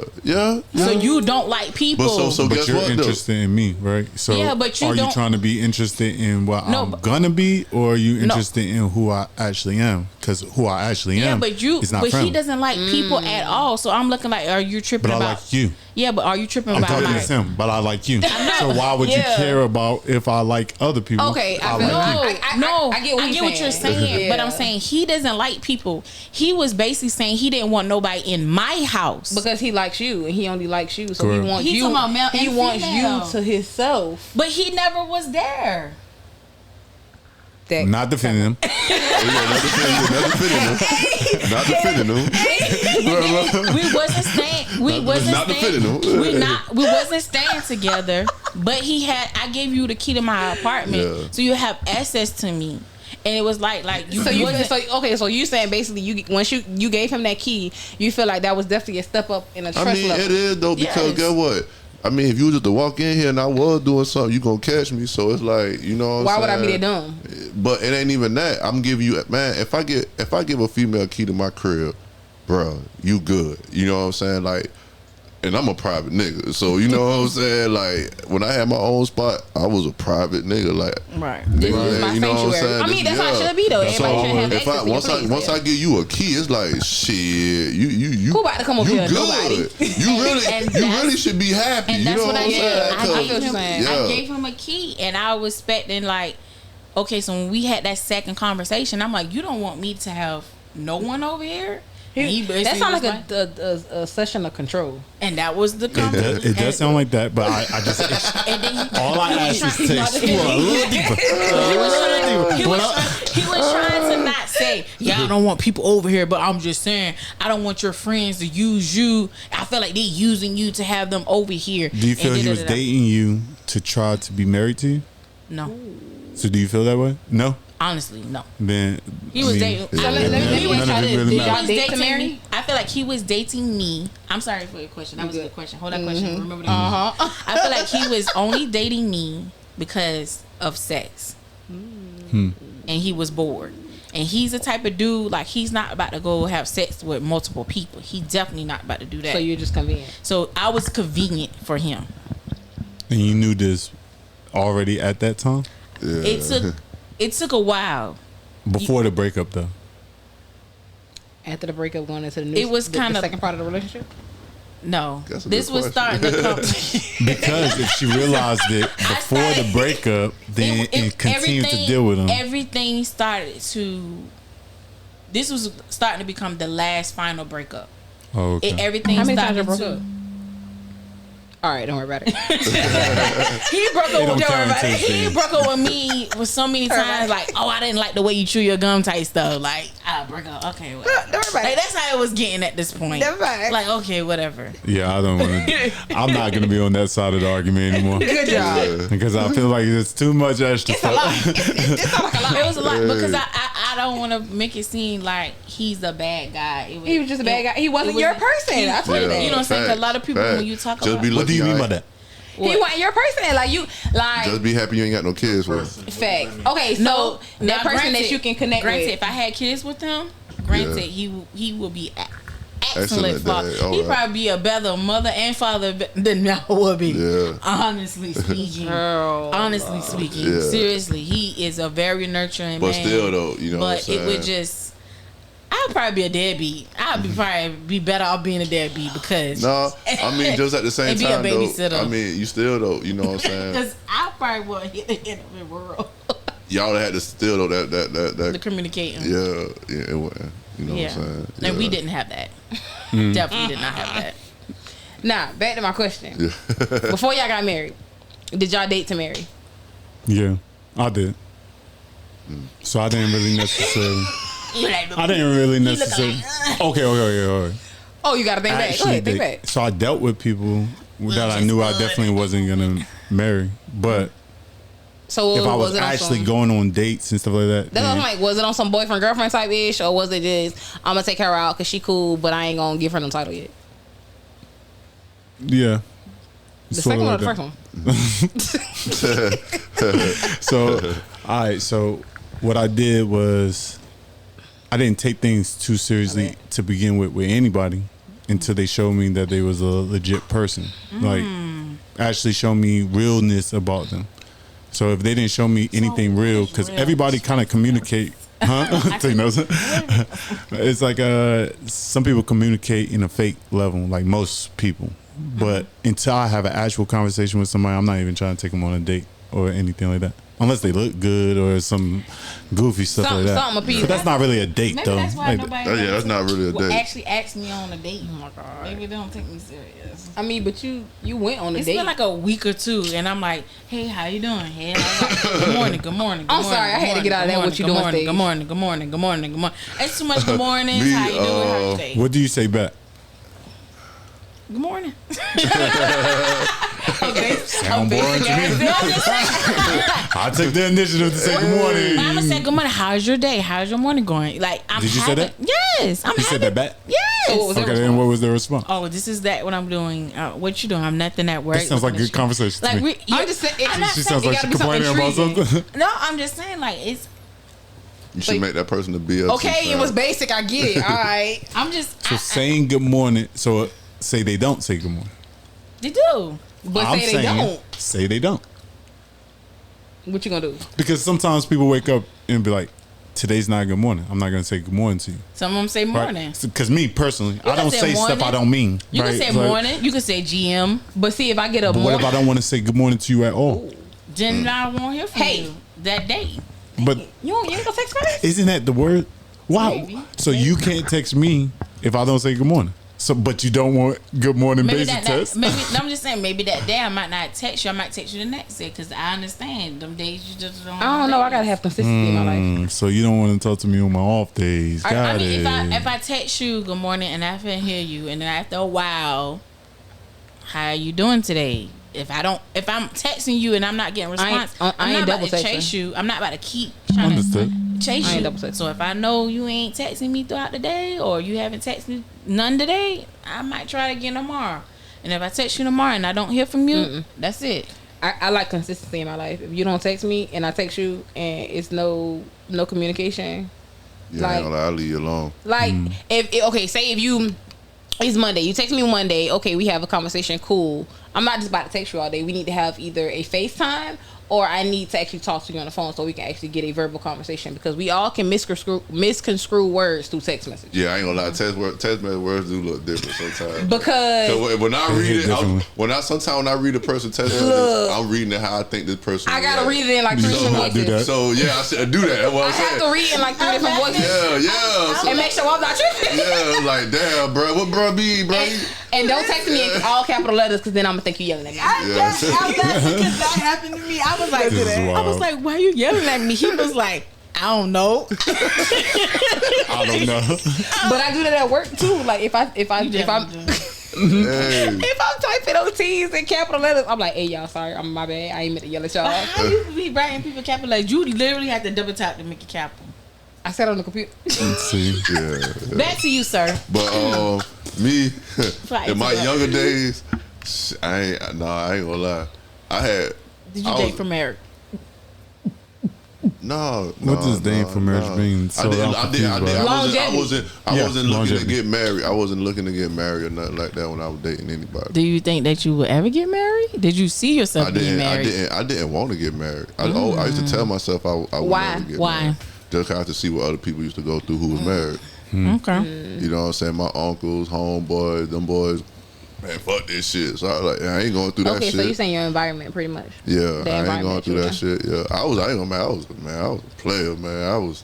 So you don't like people. But you're interested in me, right? So yeah, but are you trying to be interested in what I'm gonna be, or are you interested in who I actually am? Because who I actually am, is not friendly. He doesn't like people at all. So I'm looking like, are you tripping about? I like you. Yeah, but are you tripping about? I'm talking to him, but I like you. So why would you care about if I like other people? Okay, I get what you're saying, but I'm saying he doesn't like people. He was basically saying he didn't want nobody in my house because he likes you and he only likes you. So correct. He wants you. He wants you to himself. But he never was there. Not defending him. Not defending him. We wasn't staying. We wasn't staying together. But I gave you the key to my apartment, so you have access to me. And it was like you. So you saying basically once you gave him that key, you feel like that was definitely a step up in a trust level. It is though, because guess what? I mean, if you was just to walk in here and I was doing something, you gonna catch me. So it's like, you know what I'm saying? Why would I be that dumb? But it ain't even that. I'm giving you, man, if I give a female key to my crib, bro, you good. You know what I'm saying? Like, and I'm a private nigga. So you know what I'm saying? Like, when I had my own spot, I was a private nigga. Like, right. This is my sanctuary. I mean, that's how it should be though. Everybody should have access to your place. Once I give you a key, it's like, shit, you who about to come over here? Good. Nobody. You really should be happy. And that's what I did. I gave him a key, and I was expecting like, okay, so when we had that second conversation, I'm like, you don't want me to have no one over here? That sounds like a session of control. And that was the conversation. It does sound like that, but I just all I ask is to explore a little deeper. He was trying to not say, yeah, I don't want people over here, but I'm just saying, I don't want your friends to use you. I feel like they're using you to have them over here. Do you feel he was dating you to try to be married to you? No. So do you feel that way? No. Honestly, no. Then he was dating. I feel like he was dating me. I'm sorry for your question. That was a good question. Hold that question. Remember that. I feel like he was only dating me because of sex, and he was bored. And he's the type of dude, like, he's not about to go have sex with multiple people. He's definitely not about to do that. So you're just convenient. So I was convenient for him. And you knew this already at that time? Yeah. It took a while. Before the breakup, though. After the breakup, going into the new. It was kind of the second part of the relationship. No, this was starting to come. Because if she realized it before the breakup, then it continued to deal with him. Everything started to. This was starting to become the last final breakup. Oh, okay. Everything. How many started times you broke up? All right, don't worry about it. He broke up with He broke up with me with so many times. Like, oh, I didn't like the way you chew your gum tight stuff. Like, I broke up. Okay, whatever. Don't worry about Like, it. that's how it was getting at this point. Never mind. Like, okay, whatever. Yeah, I don't want to. I'm not going to be on that side of the argument anymore. Good job. Because I feel like it's too much extra. It's a lot. It's not like a lot. It was a lot because I don't want to make it seem like he's a bad guy. He was just a bad guy. He wasn't your person. I told you that. You know what I'm saying? 'Cause a lot of people, when you talk about... What do you mean by that? He wasn't your person. Like you, like Just be happy you ain't got no kids with. fact. Okay, so that person that you can connect granted, with. if I had kids with him, granted, he would be excellent Excellent father. dad. He'd Alright. probably be a better mother and father than I would be. Yeah. Honestly speaking. Girl. Honestly speaking. Yeah. Seriously, he is a very nurturing But man. still, though, you know what I'm But it would saying? just... I'd probably be a deadbeat. I'd probably be better off being a deadbeat because... No, I mean, just at the same And be a time, though. babysitter. I mean, you still, though, you know what I'm saying? Because I probably would hit the end of the world. Y'all had to still, though, The that communicating. yeah, it wasn't. You know what I'm saying? And we Yeah. didn't have that. Definitely did not have that. Now, back to my question. Before y'all got married, did y'all date to marry? Yeah, I did. So I didn't really necessarily. I didn't really necessarily. Okay. All right. Oh, you got to think back. Go ahead, think back. So I dealt with people that I knew I definitely wasn't gonna marry, but So if I was it on actually some, going on dates and stuff like that, that's what I'm then- like, was it on some boyfriend girlfriend type ish, or was it just I'm gonna take her out because she cool, but I ain't gonna give her no title yet? yeah. The Sorta second one or like the that. first one? So, all right. So what I did was I didn't take things too seriously to begin with anybody until they showed me that they was a legit person. Like actually show me realness about them. So if they didn't show me anything real, because real? everybody kind of communicate. Huh? Take notes. It's like some people communicate in a fake level, like most people. But until I have an actual conversation with somebody, I'm not even trying to take them on a date or anything like that. Unless they look good or some goofy stuff like that. Something appealing. But that's not really a date, Maybe though. that's why Like, nobody yeah, that's not really a date. actually asked me on a date. Oh my god. Maybe they don't take me serious. I mean, but you went on a It's date. been like a week or two, and I'm like, "Hey, how you doing? Hey, good morning, good morning." I'm sorry, I had to get out of that. What you doing, Steve? Good morning, good morning, good morning, good morning. It's too much good morning. How you doing? How you day? what do you say back? Good morning. Sound boring to me. I took the initiative to say good morning. Mama said, "Good morning. How's your day? How's your morning going?" Like, I'm. Did you say that? Yes, I'm. You said that back? Yes. So what was Okay, then what was the response? Oh, this is that. What I'm doing. What you doing? I'm nothing at work. That sounds like good conversation to Like me. I'm just saying. I'm not She saying sounds like gotta she's be something complaining about intriguing. something. No, I'm just saying like it's. You should make that person a BS. Okay, it was basic. I get it. All right. I'm just. So saying good morning. So say they don't say good morning. They do. But I'm say they saying don't. say they don't. What you gonna do? Because sometimes people wake up and be like, "Today's not good morning. I'm not gonna say good morning to you." Some of them say morning. Because me personally, I can don't say say stuff I morning. don't mean. You right? can say It's like, morning. You can say GM. But see, if I get a But what if more, I don't want to say good morning to you at all? Then I won't hear from Hey. you that day. But you ain't gonna text first? isn't that the word? Wow. Maybe. So you can't text me if I don't say good morning. So, but you don't want good morning Maybe basic that text. maybe I'm just saying maybe that day I might not text you. I might text you the next day because I understand them days you just don't. I don't know. I gotta have consistency in my life. So you don't want to talk to me on my off days. Got I mean, it. if I text you good morning and I can hear you, and then after a while, how are you doing today? If I'm texting you and I'm not getting response, I I'm ain't not about double to texting. chase you. I'm not about to keep trying Understood. to chase I ain't you. double texting. So if I know you ain't texting me throughout the day, or you haven't texted me none today, I might try it again tomorrow. And if I text you tomorrow and I don't hear from you, that's it. I like consistency in my life. If you don't text me and I text you and it's no communication, Yeah, like- I'll leave you alone. like say if you it's Monday, you text me Monday, okay, we have a conversation, cool. I'm not just about to text you all day. We need to have either a FaceTime or I need to actually talk to you on the phone so we can actually get a verbal conversation, because we all can misconstrue words through text messages. Yeah, I ain't gonna lie. Text message words do look different sometimes. Because when I read it, sometimes when I read a person text message, I'm reading it how I think this person. I gotta read it in like 3 different voices. So yeah, I said do that. That's what I'm saying. I have to read it in like 3 different voices. Yeah. And make sure I'm not tripping. Yeah, like damn, bro, what bro be, bro? And don't text me in all capital letters, because then I'm gonna think you yelling at me. Because that happened to me. I was like, why are you yelling at me? He was like, I don't know. I don't know. But I do that at work too. Like if I'm if I'm typing OTs in capital letters, I'm like, hey y'all, sorry, I'm my bad. I ain't meant to yell at y'all. How you be writing people capital? Like you literally have to double tap to make it capital. I said on the computer. Let's see. Yeah. Back to you, sir. But me in my younger days, I ain't gonna lie. Did you date from Eric? No. What does dating for marriage mean? So I wasn't looking Longevity. to get married. I wasn't looking to get married or nothing like that when I was dating anybody. Do you think that you would ever get married? Did you see yourself being married? I didn't want to get married. I used to tell myself I would never get married. Just have to see what other people used to go through who was married. Okay. You know what I'm saying? My uncles, homeboys, them boys, man, fuck this shit. So I was like, I ain't going through that shit. Okay, so you saying your environment pretty much. Yeah, I ain't going through that shit. Yeah, I ain't gonna man. I was a player, man.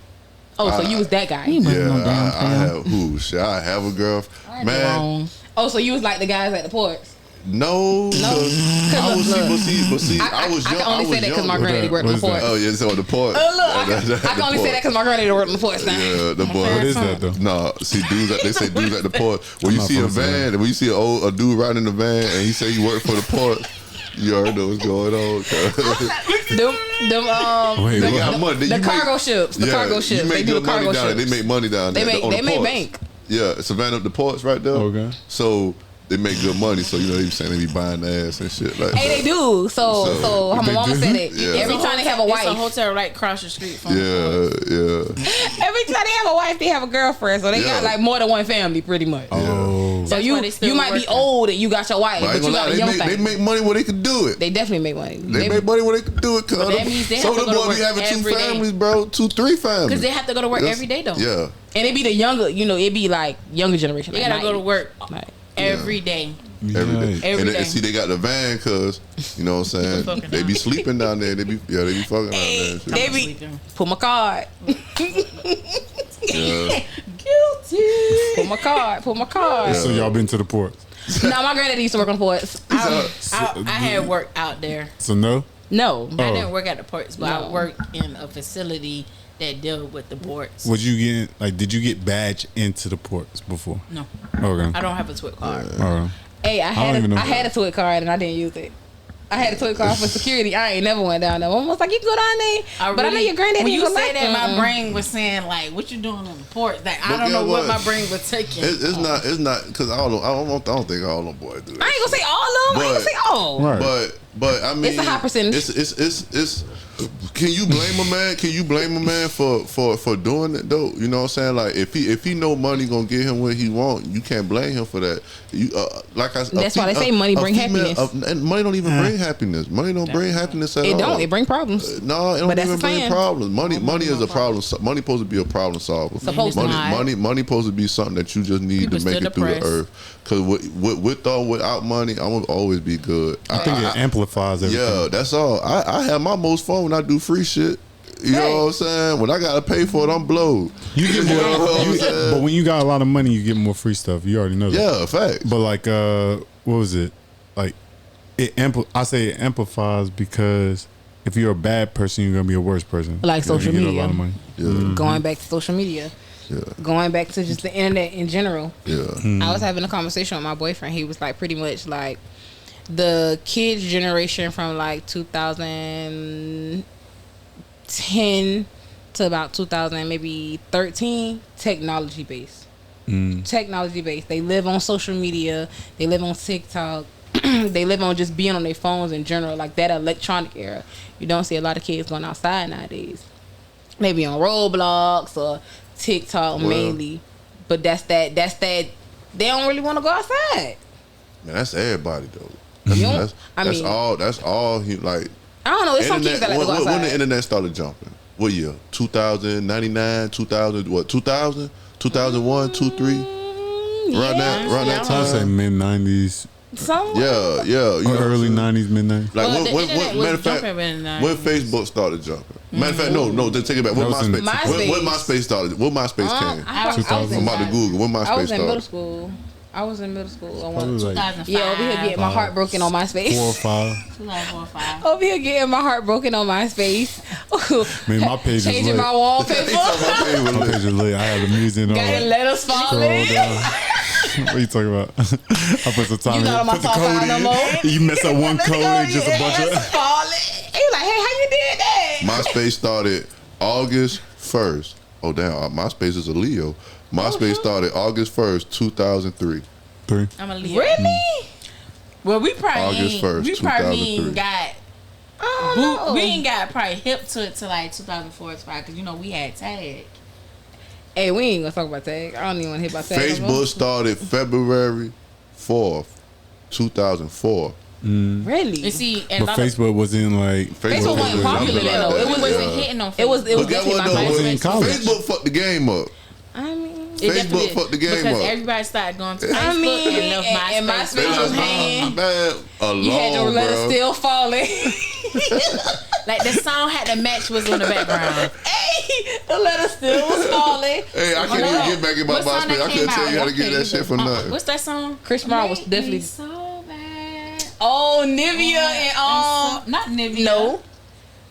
So you was that guy. I have who? Shit, I have a girl, man. Oh, so you was like the guys at the ports. No, I was see, I was young. I can only say that because my granddaddy worked on the port. Oh yeah, so the port. I can only say that because my granddaddy worked on the port. Yeah, the port. What is that though? No, see, they say dudes at the port. When you see a van, when you see a dude riding in the van, and he say he worked for the port, you already know what's going on. The cargo ships. The cargo ships. They do the cargo ships. They make money down there. They make bank. Yeah, Savannah, the ports right there. Okay. So they make good money, so you know they be saying they be buying ass and shit like. Hey, they do. So how my mama said it. Yeah. Every time they have a wife, it's a hotel right across the street from. Yeah. Every time they have a wife, they have a girlfriend. So they got like more than one family, pretty much. Oh. So you might be old and you got your wife, but you got a young family. They make money where they could do it. They definitely make money. They make money where they could do it. Cause that means they have to go to work be having 2 every day. families, bro. 2, 3 families. Because they have to go to work every day though. Yeah. And it be the younger, it be like younger generation. They like gotta go to work like, every day. Every day. Every day. And see, they got the van, cause you know what I'm saying. They be sleeping down there. They be fucking down there. They be pull my card. Yeah. Guilty. Pull my card. Yeah. So y'all been to the port? No, my granddaddy used to work on the ports. I had work out there. So no? No. I didn't work at the ports, but I worked in a facility that dealt with the ports. Did you get badged into the ports before? No. Okay. I don't have a TWIC card. Alright. Hey, I had a TWIC card and I didn't use it. I had a TWIC card for security. I ain't never went down there. Mom was like, you can go down there. But I know your granddaddy. When you say that, my brain was saying like, what you doing on the port? Like I don't know what my brain was taking. It's not because I don't think all them boys do that. I ain't gonna say all of them. I ain't gonna say all. Right. But I mean, it's a high percentage. It's. Can you blame a man? Can you blame a man for doing it though? You know what I'm saying? Like if he know money gonna get him what he want, you can't blame him for that. You that's why they say money bring happiness. And money don't even bring happiness. Money don't bring happiness at all. It don't. It bring problems. No, it don't even bring problems. Money is a problem. Money supposed to be a problem solver. Money supposed to be something that you just need to make it through the earth. Because with or without money, I'm gonna always be good. I think it amplifies everything. Yeah, that's all. I have my most fun when I do free shit. You know what I'm saying? When I gotta pay for it, I'm blowed. You get more, but when you got a lot of money, you get more free stuff. You already know that. Yeah, fact. But like, what was it? Like, I say it amplifies because if you're a bad person, you're gonna be a worse person. Like social media. You get a lot of money. Yeah. Going back to social media. Yeah. Going back to just the internet in general. Yeah. I was having a conversation with my boyfriend. He was like, pretty much like the kids generation from like 2010 to about 2000 maybe 13, technology based. Technology based. They live on social media. They live on TikTok. They live on just being on their phones in general, like that electronic era. You don't see a lot of kids going outside nowadays. Maybe on Roblox or TikTok mainly, but that's that. They don't really want to go outside. Man, that's everybody though. That's all. Like I don't know. It's some kids that like to go outside. When the internet started jumping? What year? 2000, 99, 2000, what, 2000? 2001, 2, 3? Around that time? I'd say mid-90s. Somewhere. Yeah. Or early 90s, mid-90s. Like, when matter of fact, when Facebook started jumping. Matter of fact, no, to take it back. When MySpace started, when MySpace came. I'm about to Google. When MySpace started. I was in middle school. I was in middle school. Like, yeah, over here getting my heart broken on MySpace. 4 or 5. 4 or 5. Over here getting my heart broken on MySpace. Man, my page is changing lit. my wallpaper. My page is lit. I had the music on. Got letters falling. What are you talking about? I put some time. You not on my top 5 no more. You mess up one code and just a bunch of falling. He like, hey, how you did that? MySpace started August 1st. Oh damn, MySpace is a Leo. MySpace started August 1st, 2003. I'm a Leo. Really? Well, we probably August 1st, we probably 2003. ain't got. Oh, no. We ain't got probably hip to it till like 2004 or 5 because we had tag. Hey, we ain't gonna talk about tag. I don't even want to hit about tag. Facebook started February 4th, 2004. Really? You see, But Facebook wasn't like Facebook wasn't popular then, though. It wasn't hitting on Facebook. It was But guess definitely what, my though? was in college. Facebook fucked the game up. I mean, Facebook fucked the game because up. everybody started going to Facebook and left MySpace MySpace was was hanging. Man, You had your letter bro. still falling. Like the song had to match what's in the background. Hey, the letter still was falling. Hey, I can't even get back in my What song MySpace. that I couldn't came tell you out? how to get that shit for nothing. What's that song? Chris Brown was Make definitely me so bad. Oh, Nivea and Not Nivea. no,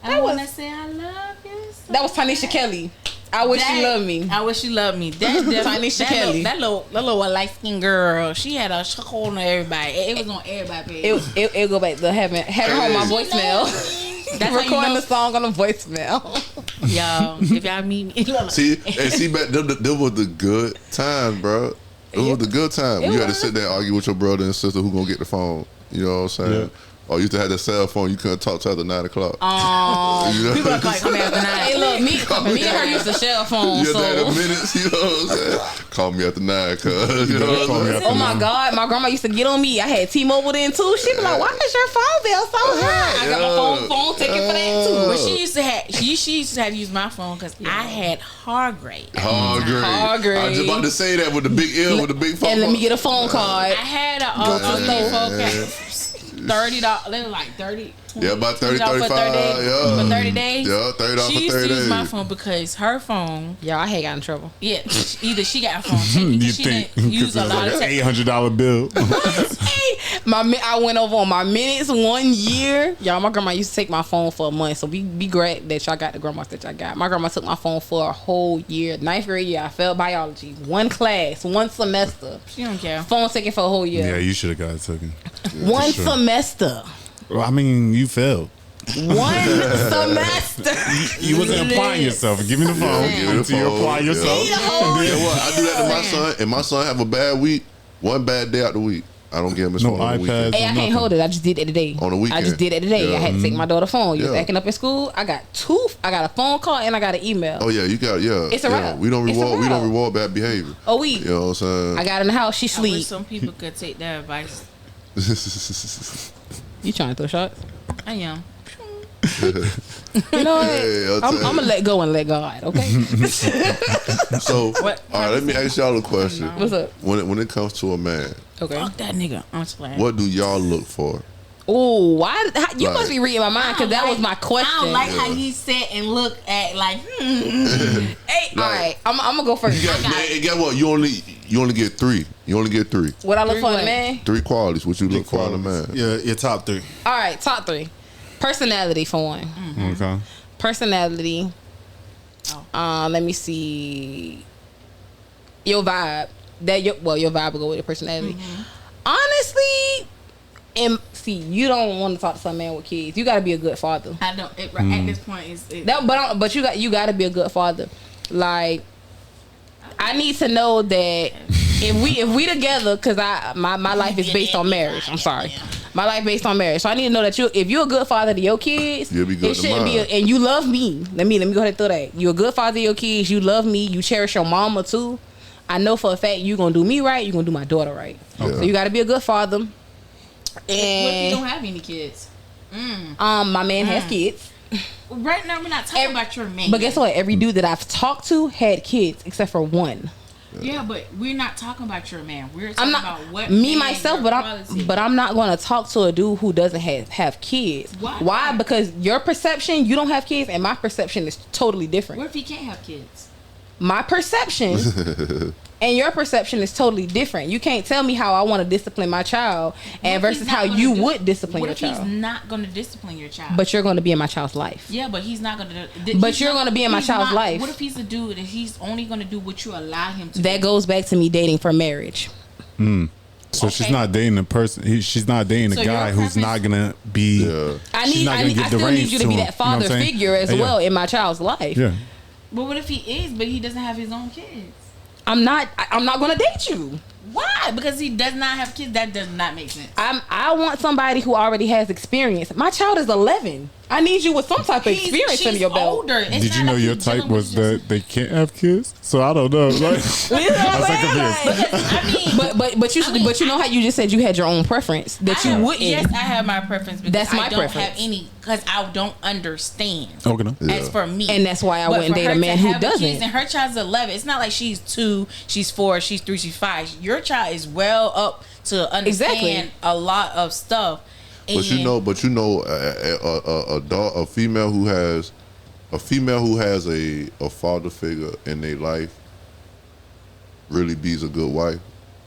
I wanna say I love you. So that was Tanisha Kelly. I wish you loved me. I wish you loved me. That's Tanisha Kelly. That little light skinned girl. She had a chokehold on everybody. It was on everybody's page. It go back to having her on my voicemail. That's how you recording know. the song on the voicemail. Y'all, if y'all meet me, See, back them was the good times, bro. It was the good time. You had to sit there and argue with your brother and sister who gonna get the phone. You know what I'm saying? Yeah. Or you used to have that cell phone. You couldn't talk to after 9 o'clock. Oh, You know? people are like, come after 9. hey, look, me and her used to share a phone. You had So, the minutes, you know what I'm saying? Call me after 9, cuz. You know what I'm saying? oh my God, my grandma used to get on me. I had T-Mobile then too. She'd be like, "Why is your phone bill so high?" I got my phone ticket for that too. But she used to have used my phone because I had Hargrave. Hargrave. I was just about to say that with the big L, with the big phone. And let me get a phone card. I had a phone card. $30. They were like 30. 20, Yeah, about 30, $20 for 35. Yeah. For 30 days. Yeah, $30 She for 30 used to use days. my phone because her phone. Y'all, I had got in trouble. Yeah, either she got a phone taken you because she think didn't use a lot of like text. $800 bill. Hey, I went over on my minutes 1 year. Y'all, my grandma used to take my phone for a month. So be great that y'all got the grandmas that y'all got. My grandma took my phone for a whole year. 9th grade year, I failed biology. 1 class, 1 semester. She don't care. Phone taken for a whole year. Yeah, you should have got it taken. One sure. semester. Well, I mean, you failed. 1 semester. You wasn't applying yourself. Give me the phone. Give me the Until you phone. apply yourself. Yeah. And You know then- what? I do that to my son, and my son have a bad week, one bad day out the week. I don't give him his No phone on the weekend. iPads. Hey, I can't hold it. I just did it today. On the weekend. I just did it today. Yeah. I had to take my daughter's phone. You was Yeah. acting up in school. I got a phone call and I got an email. Oh yeah, you got It's a wrap. We don't It's a reward wrap. bad behavior. Oh, You know what I'm saying? I got in the house. She I wish sleep. some people could take that advice. You trying to throw shots? I am. You know what? Hey, I'll I'm tell you. gonna let go and let God. Okay. So, What? all right, let me ask y'all a question. What's up? When it comes to a man, Okay. Fuck that nigga. I'm just playing. what do y'all look for? Oh, why? You Like- must be reading my mind because that was my question. I don't like how you sit and look at like. Hey, all right. I'm gonna go first. You got, and guess what? You only get 3. You only get 3. What I look for in a What? man? 3 qualities. What you look for in a man? Yeah, your top 3. All right, top 3. Personality for one. Okay. Personality. Let me see. Your vibe. Your vibe will go with your personality. Honestly, you don't want to talk to some man with kids. You got to be a good father. I don't. At this point, it's. But you got to be a good father. Like, I need to know that if we together, because my life is based on marriage. I'm sorry. My life based on marriage. So I need to know that if you're a good father to your kids, You'll be good it to shouldn't be mine. and you love me. Let me go ahead and throw that. You're a good father to your kids. You love me. You cherish your mama too. I know for a fact you're gonna do me right. You're gonna do my daughter right. Okay. So you got to be a good father. What if you And don't have any kids? My man has kids. Right now, we're not talking about your man. But guess what? Every dude that I've talked to had kids, except for one. Yeah, but we're not talking about your man. We're talking about what me myself, but I'm not going to talk to a dude who doesn't have kids. Why? Because your perception, you don't have kids, and my perception is totally different. What if he can't have kids? My perception and your perception is totally different. You can't tell me how I want to discipline my child and versus how you would discipline your child. What if he's not going to discipline your child? But you're going to be in my child's life. Yeah, but he's not going to. But you're going to be in my child's life. What if he's a dude and he's only going to do what you allow him to? That goes back to me dating for marriage. So she's not dating a person. She's not dating a guy who's not gonna be. Yeah. I still need you to be that father figure as well in my child's life. Yeah. But what if he is, but he doesn't have his own kids? I'm not gonna date you. Why? Because he does not have kids. That does not make sense. I want somebody who already has experience. My child is 11. I need you with some type of experience under your belt. Older. Did you know your type was that they can't have kids? So I don't know. Like, but you know how you just said you had your own preference that you wouldn't. Yes, I have my preference because that's my I don't preference. have any because I don't understand. Okay, no. As for me, and that's why I wouldn't date a man who doesn't. Kids, and her child's 11. It's not like she's 2, she's 4, she's 3, she's 5. Your child is well up to understand a lot of stuff. But you know, a female who has a father figure in their life really be's a good wife.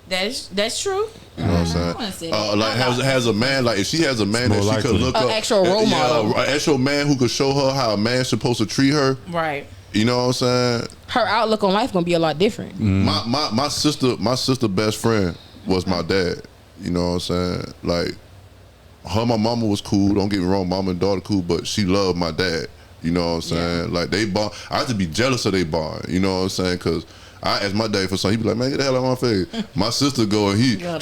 That's true. You know what I'm saying? Like has a man, like if she has a man that she could look up, an actual role model, an actual man who could show her how a man's supposed to treat her. Right. You know what I'm saying? Her outlook on life gonna be a lot different. My sister best friend was my dad. You know what I'm saying? Like. Her and my mama was cool. Don't get me wrong, mama and daughter cool, but she loved my dad. You know what I'm saying? Yeah. Like they bond. I have to be jealous of they bond. You know what I'm saying? Because I ask my dad for something. He be like, man, get the hell out of my face. My sister go and he, you know what I'm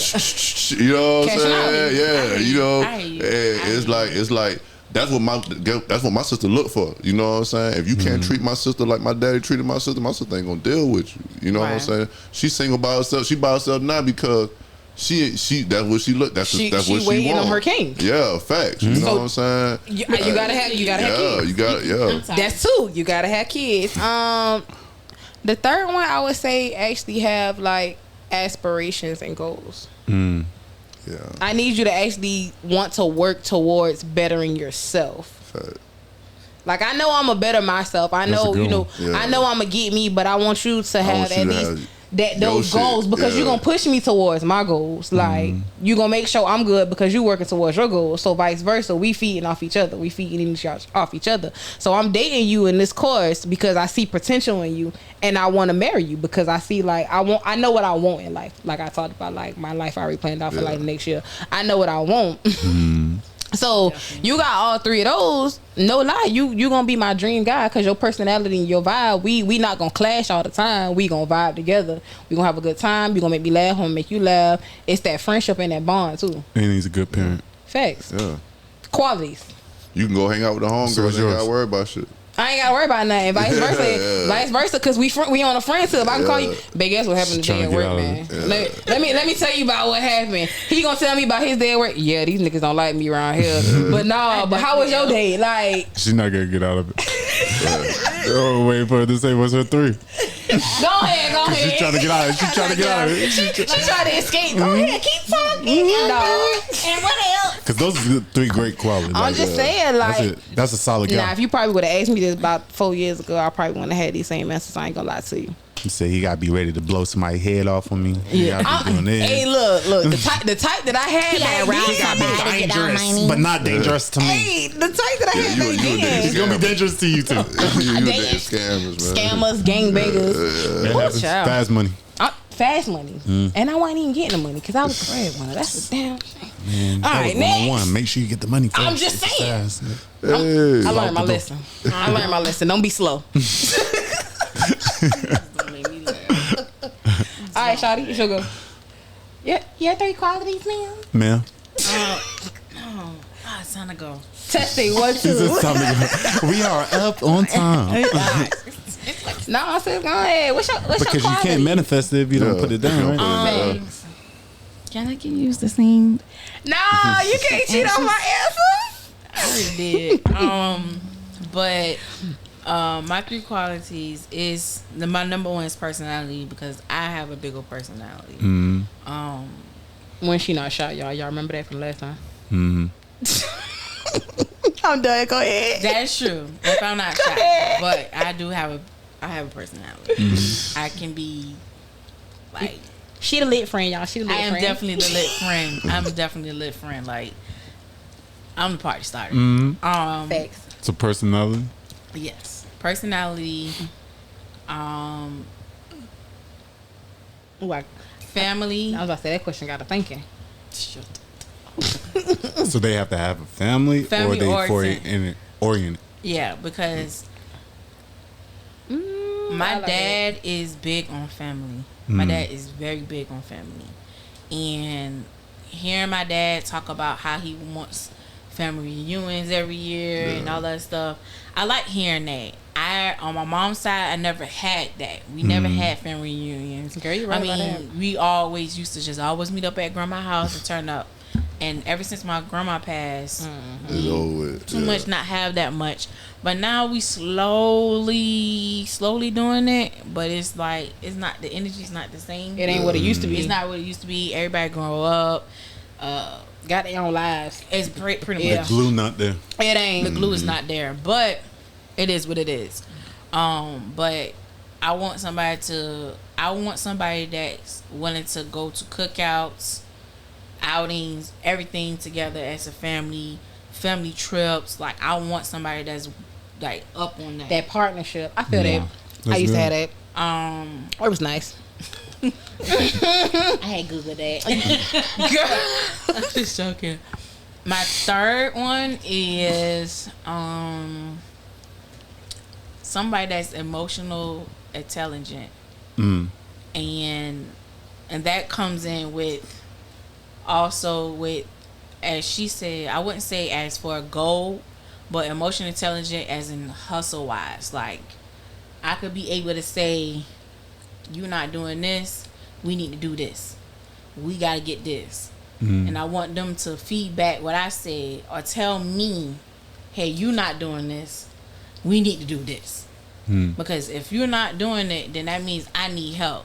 saying? Yeah, you know. It's like that's what my sister look for. You know what I'm saying? If you can't treat my sister like my daddy treated my sister ain't gonna deal with you. You know what I'm saying? She's single by herself. She by herself now because. She that's what she look. That's what she waiting want. On her king. Yeah, facts. You know what I'm saying? You gotta have kids. That's two. You gotta have kids. The third one I would say actually have like aspirations and goals. Yeah. I need you to actually want to work towards bettering yourself. Fact. Like I know I'm a better myself. I know I know I'm a get me, but I want you to have at least. Those goals because you're gonna push me towards my goals. Like you're gonna make sure I'm good because you're working towards your goals. So vice versa, we feeding off each other. We feeding off each other. So I'm dating you in this course because I see potential in you and I want to marry you because I see like I know what I want in life. Like I talked about like my life I already planned out for like next year. I know what I want. So you got all three of those. No lie, you gonna be my dream guy because your personality and your vibe. We not gonna clash all the time. We gonna vibe together. We gonna have a good time. You gonna make me laugh. I'm gonna make you laugh. It's that friendship and that bond too. And he's a good parent. Facts. Yeah. Qualities. You can go hang out with the homegirls. You ain't gotta worry about shit. I ain't gotta worry about nothing. Vice versa, because we on a friend tip. I can call you. But guess what happened today at work, man? Let me tell you about what happened. He gonna tell me about his day at work. Yeah, these niggas don't like me around here. But but how was your day? Like she's not gonna get out of it. Wait for her to say what's her 3. Go ahead. She's trying to get out of it. She's trying to get out of it. She trying to escape. Go ahead, keep talking. No. And what else? Because those are 3 great qualities. I'm just saying, like that's a solid guy. Now, if you probably would have asked me this about 4 years ago, I probably wouldn't have had these same answers. I ain't gonna lie to you. You say he gotta be ready to blow somebody's head off on me. Yeah, hey, look, the type that I had back then, he gotta be dangerous, but not dangerous to me. Hey, the type that I had back then, he's gonna be dangerous to you too. Scammers, gangbangers, fast money. Fast money, and I wasn't even getting the money because I was the breadwinner. That's the damn thing. Man, all right, next. Make sure you get the money first. I'm just saying. I learned my lesson. Don't be slow. All right, Shawty, you should go. Yeah, 3 qualities, ma'am. It's time to go. Testing 1, 2. We are up on time. No, I said go ahead. What's your because you can't manifest it if you don't put it down, right? Can I use the same? No, you can't cheat on my answer. already did. But my 3 qualities is my number one is personality because I have a bigger personality. Mm-hmm. When she not shot, y'all remember that from last time? Mm-hmm. I'm done. Go ahead. That's true. If I'm not shy, but I have a personality. Mm-hmm. I can be like. She the lit friend, y'all. She the lit friend. I am definitely the lit friend. I'm definitely a lit friend. Like, I'm the party starter. Mm-hmm. Facts. It's a personality. Yes, personality. Family. I was about to say that question got her thinking. So they have to have a family or they oriented. Yeah, because my dad is big on family. My dad is very big on family, and hearing my dad talk about how he wants family reunions every year and all that stuff, I like hearing that. On my mom's side, I never had that. We never had family reunions. Girl, you right about that. We always used to just always meet up at grandma's house and turn up. And ever since my grandma passed, too much not have that much. But now we slowly doing it. But it's like it's not, the energy's not the same. It ain't what it used to be. It's not what it used to be. Everybody grow up. Got their own lives. It's pretty The much. glue not there. It ain't. The glue is not there, but it is what it is. But I want somebody that's willing to go to cookouts, outings, everything together as a family trips. Like, I want somebody that's like up on that. That partnership. I feel that. That's I used to good. have that. It was nice. I had Googled that. Girl, I'm just joking. My third one is somebody that's emotional, intelligent, and that comes in with also with, as she said, I wouldn't say as for a goal, but emotional intelligent as in hustle wise. Like, I could be able to say, you're not doing this, we need to do this, we got to get this. And I want them to feedback what I said or tell me, hey, you're not doing this, we need to do this. Because if you're not doing it, then that means I need help.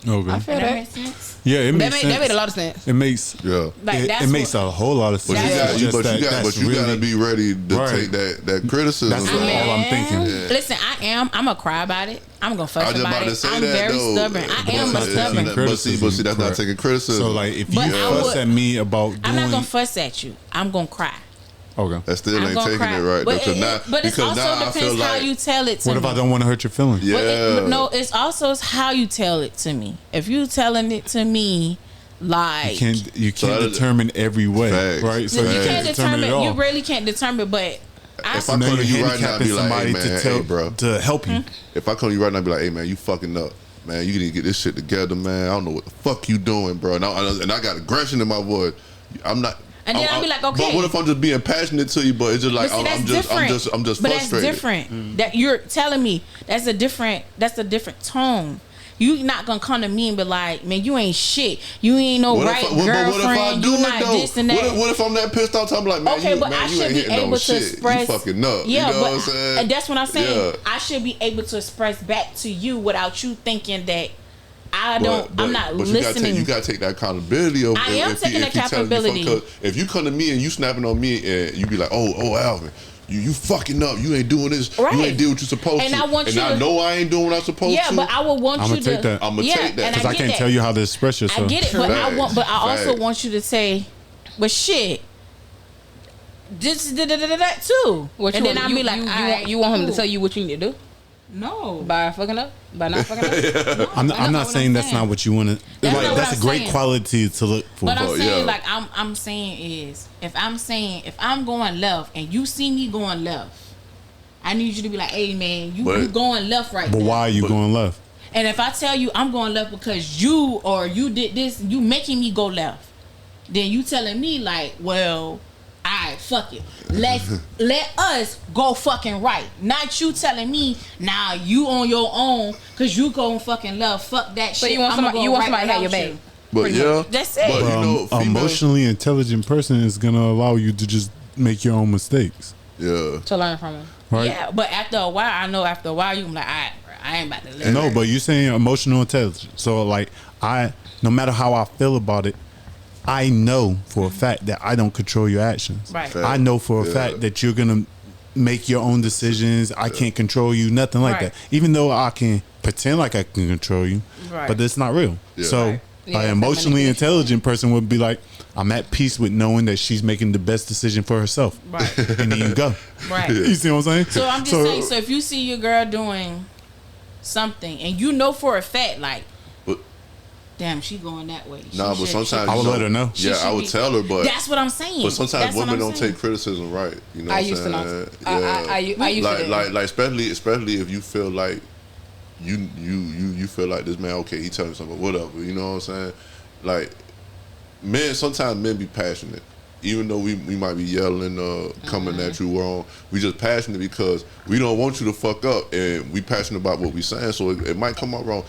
Okay. I feel Does that that. make sense? Yeah, it makes sense. That made a lot of sense. It makes Like, it makes a whole lot of sense. That's It's what- just But you gotta be ready to take that criticism. That's all I'm thinking. Yeah. Listen, I'm gonna cry about it. I'm gonna fuss I was just about about to it. say I'm that, very though. stubborn. I am a But stubborn. But see, that's not Correct. taking criticism. So like, if But you I fuss would- at me about doing, I'm not gonna fuss at you. I'm gonna cry. okay. that still I'm ain't gonna taking cry. it right. But, Because it also now I feel depends how like you tell it to What me. if I don't want to hurt your feelings? yeah. No, it's also how you tell it to me. If you telling it to me like You can't So determine every way, Facts. right? So you you can't determine. it all. You really can't determine. But If So I now come you're to you right now, handicapping be like, somebody hey, man, to tell, hey, bro. to help you. If I come to you right now, be like, hey man, you fucking up, man. You need to get this shit together, man. I don't know what the fuck you doing, bro. And I got aggression in my voice. I'm not. And then I'll be like, okay. But what if I'm just being passionate to you? But it's just like But see, that's I'm different. just But frustrated. that's different. That you're telling me that's a different tone. You not gonna come to me and be like, man, you ain't shit. You ain't no right girlfriend. You not this and that. What if I'm that pissed off? I'm like, man, Okay, you, but man, I you should ain't be hitting no able to shit. express. You fucking up. Yeah, you know but what I'm saying? and that's what I'm saying. Yeah. I should be able to express back to you without you thinking that I'm not listening. You gotta take that accountability. Of, I am taking accountability. If you come to me and you snapping on me and you be like, oh Alvin, you fucking up. You ain't doing this. Right. You ain't doing what you're supposed And to. I want you I to- know I ain't doing what I'm supposed to. Yeah, but I would want I'ma you take to. that. I'ma take that. and Because I get can't that. tell you how to express yourself. I get it, but Facts. I also Facts. want you to say, but shit, this that too. What And you, then I'll you, be like, you want him to cool. tell you what you need to do No. by fucking up, by not fucking up. I'm That's not what saying I'm that's saying. not what you want to. That's Like, not what that's I'm a great saying. quality to look for. But I'm Oh, saying, yeah. like, I'm saying is, if I'm going left and you see me going left, I need you to be like, hey man, you going left right But now. why are you going left? And if I tell you I'm going left because you did this, you making me go left, then you telling me like, well, alright, fuck it. Let us go fucking right. Not you telling me, nah, you on your own because you going fucking left. Fuck that So shit. you want I'ma somebody, go you want right somebody to have your without back. you. But yeah, That's it. But you know, An emotionally intelligent person is gonna allow you to just make your own mistakes. Yeah. To learn from him. Right? Yeah, but after a while, I know after a while you can be like, all right, bro, I ain't about to live. No, but you're saying emotional intelligence. So like no matter how I feel about it, I know for a fact that I don't control your actions. Right. I know for a fact that you're gonna make your own decisions. I can't control you, nothing like Right. that. Even though I can pretend like I can control you, Right. but that's not real. Yeah. So Right. Yeah, an it's emotionally manipulation. intelligent person would be like, I'm at peace with knowing that she's making the best decision for herself. Right. And then you go. Right. You see what I'm saying? So I'm just saying, so if you see your girl doing something and you know for a fact, like, But damn, she going that way. She nah, but should- sometimes I would let her know. she Yeah, should I would be- tell her, but that's what I'm saying. but sometimes That's what women I'm don't saying. take criticism right. You know, I what I'm used to know. saying? I used to. like especially if you feel like you feel like this man, okay, he telling me something, whatever. You know what I'm saying? Like sometimes men be passionate. Even though we might be yelling, coming at you wrong, we just passionate because we don't want you to fuck up, and we passionate about what we saying. So it might come out wrong.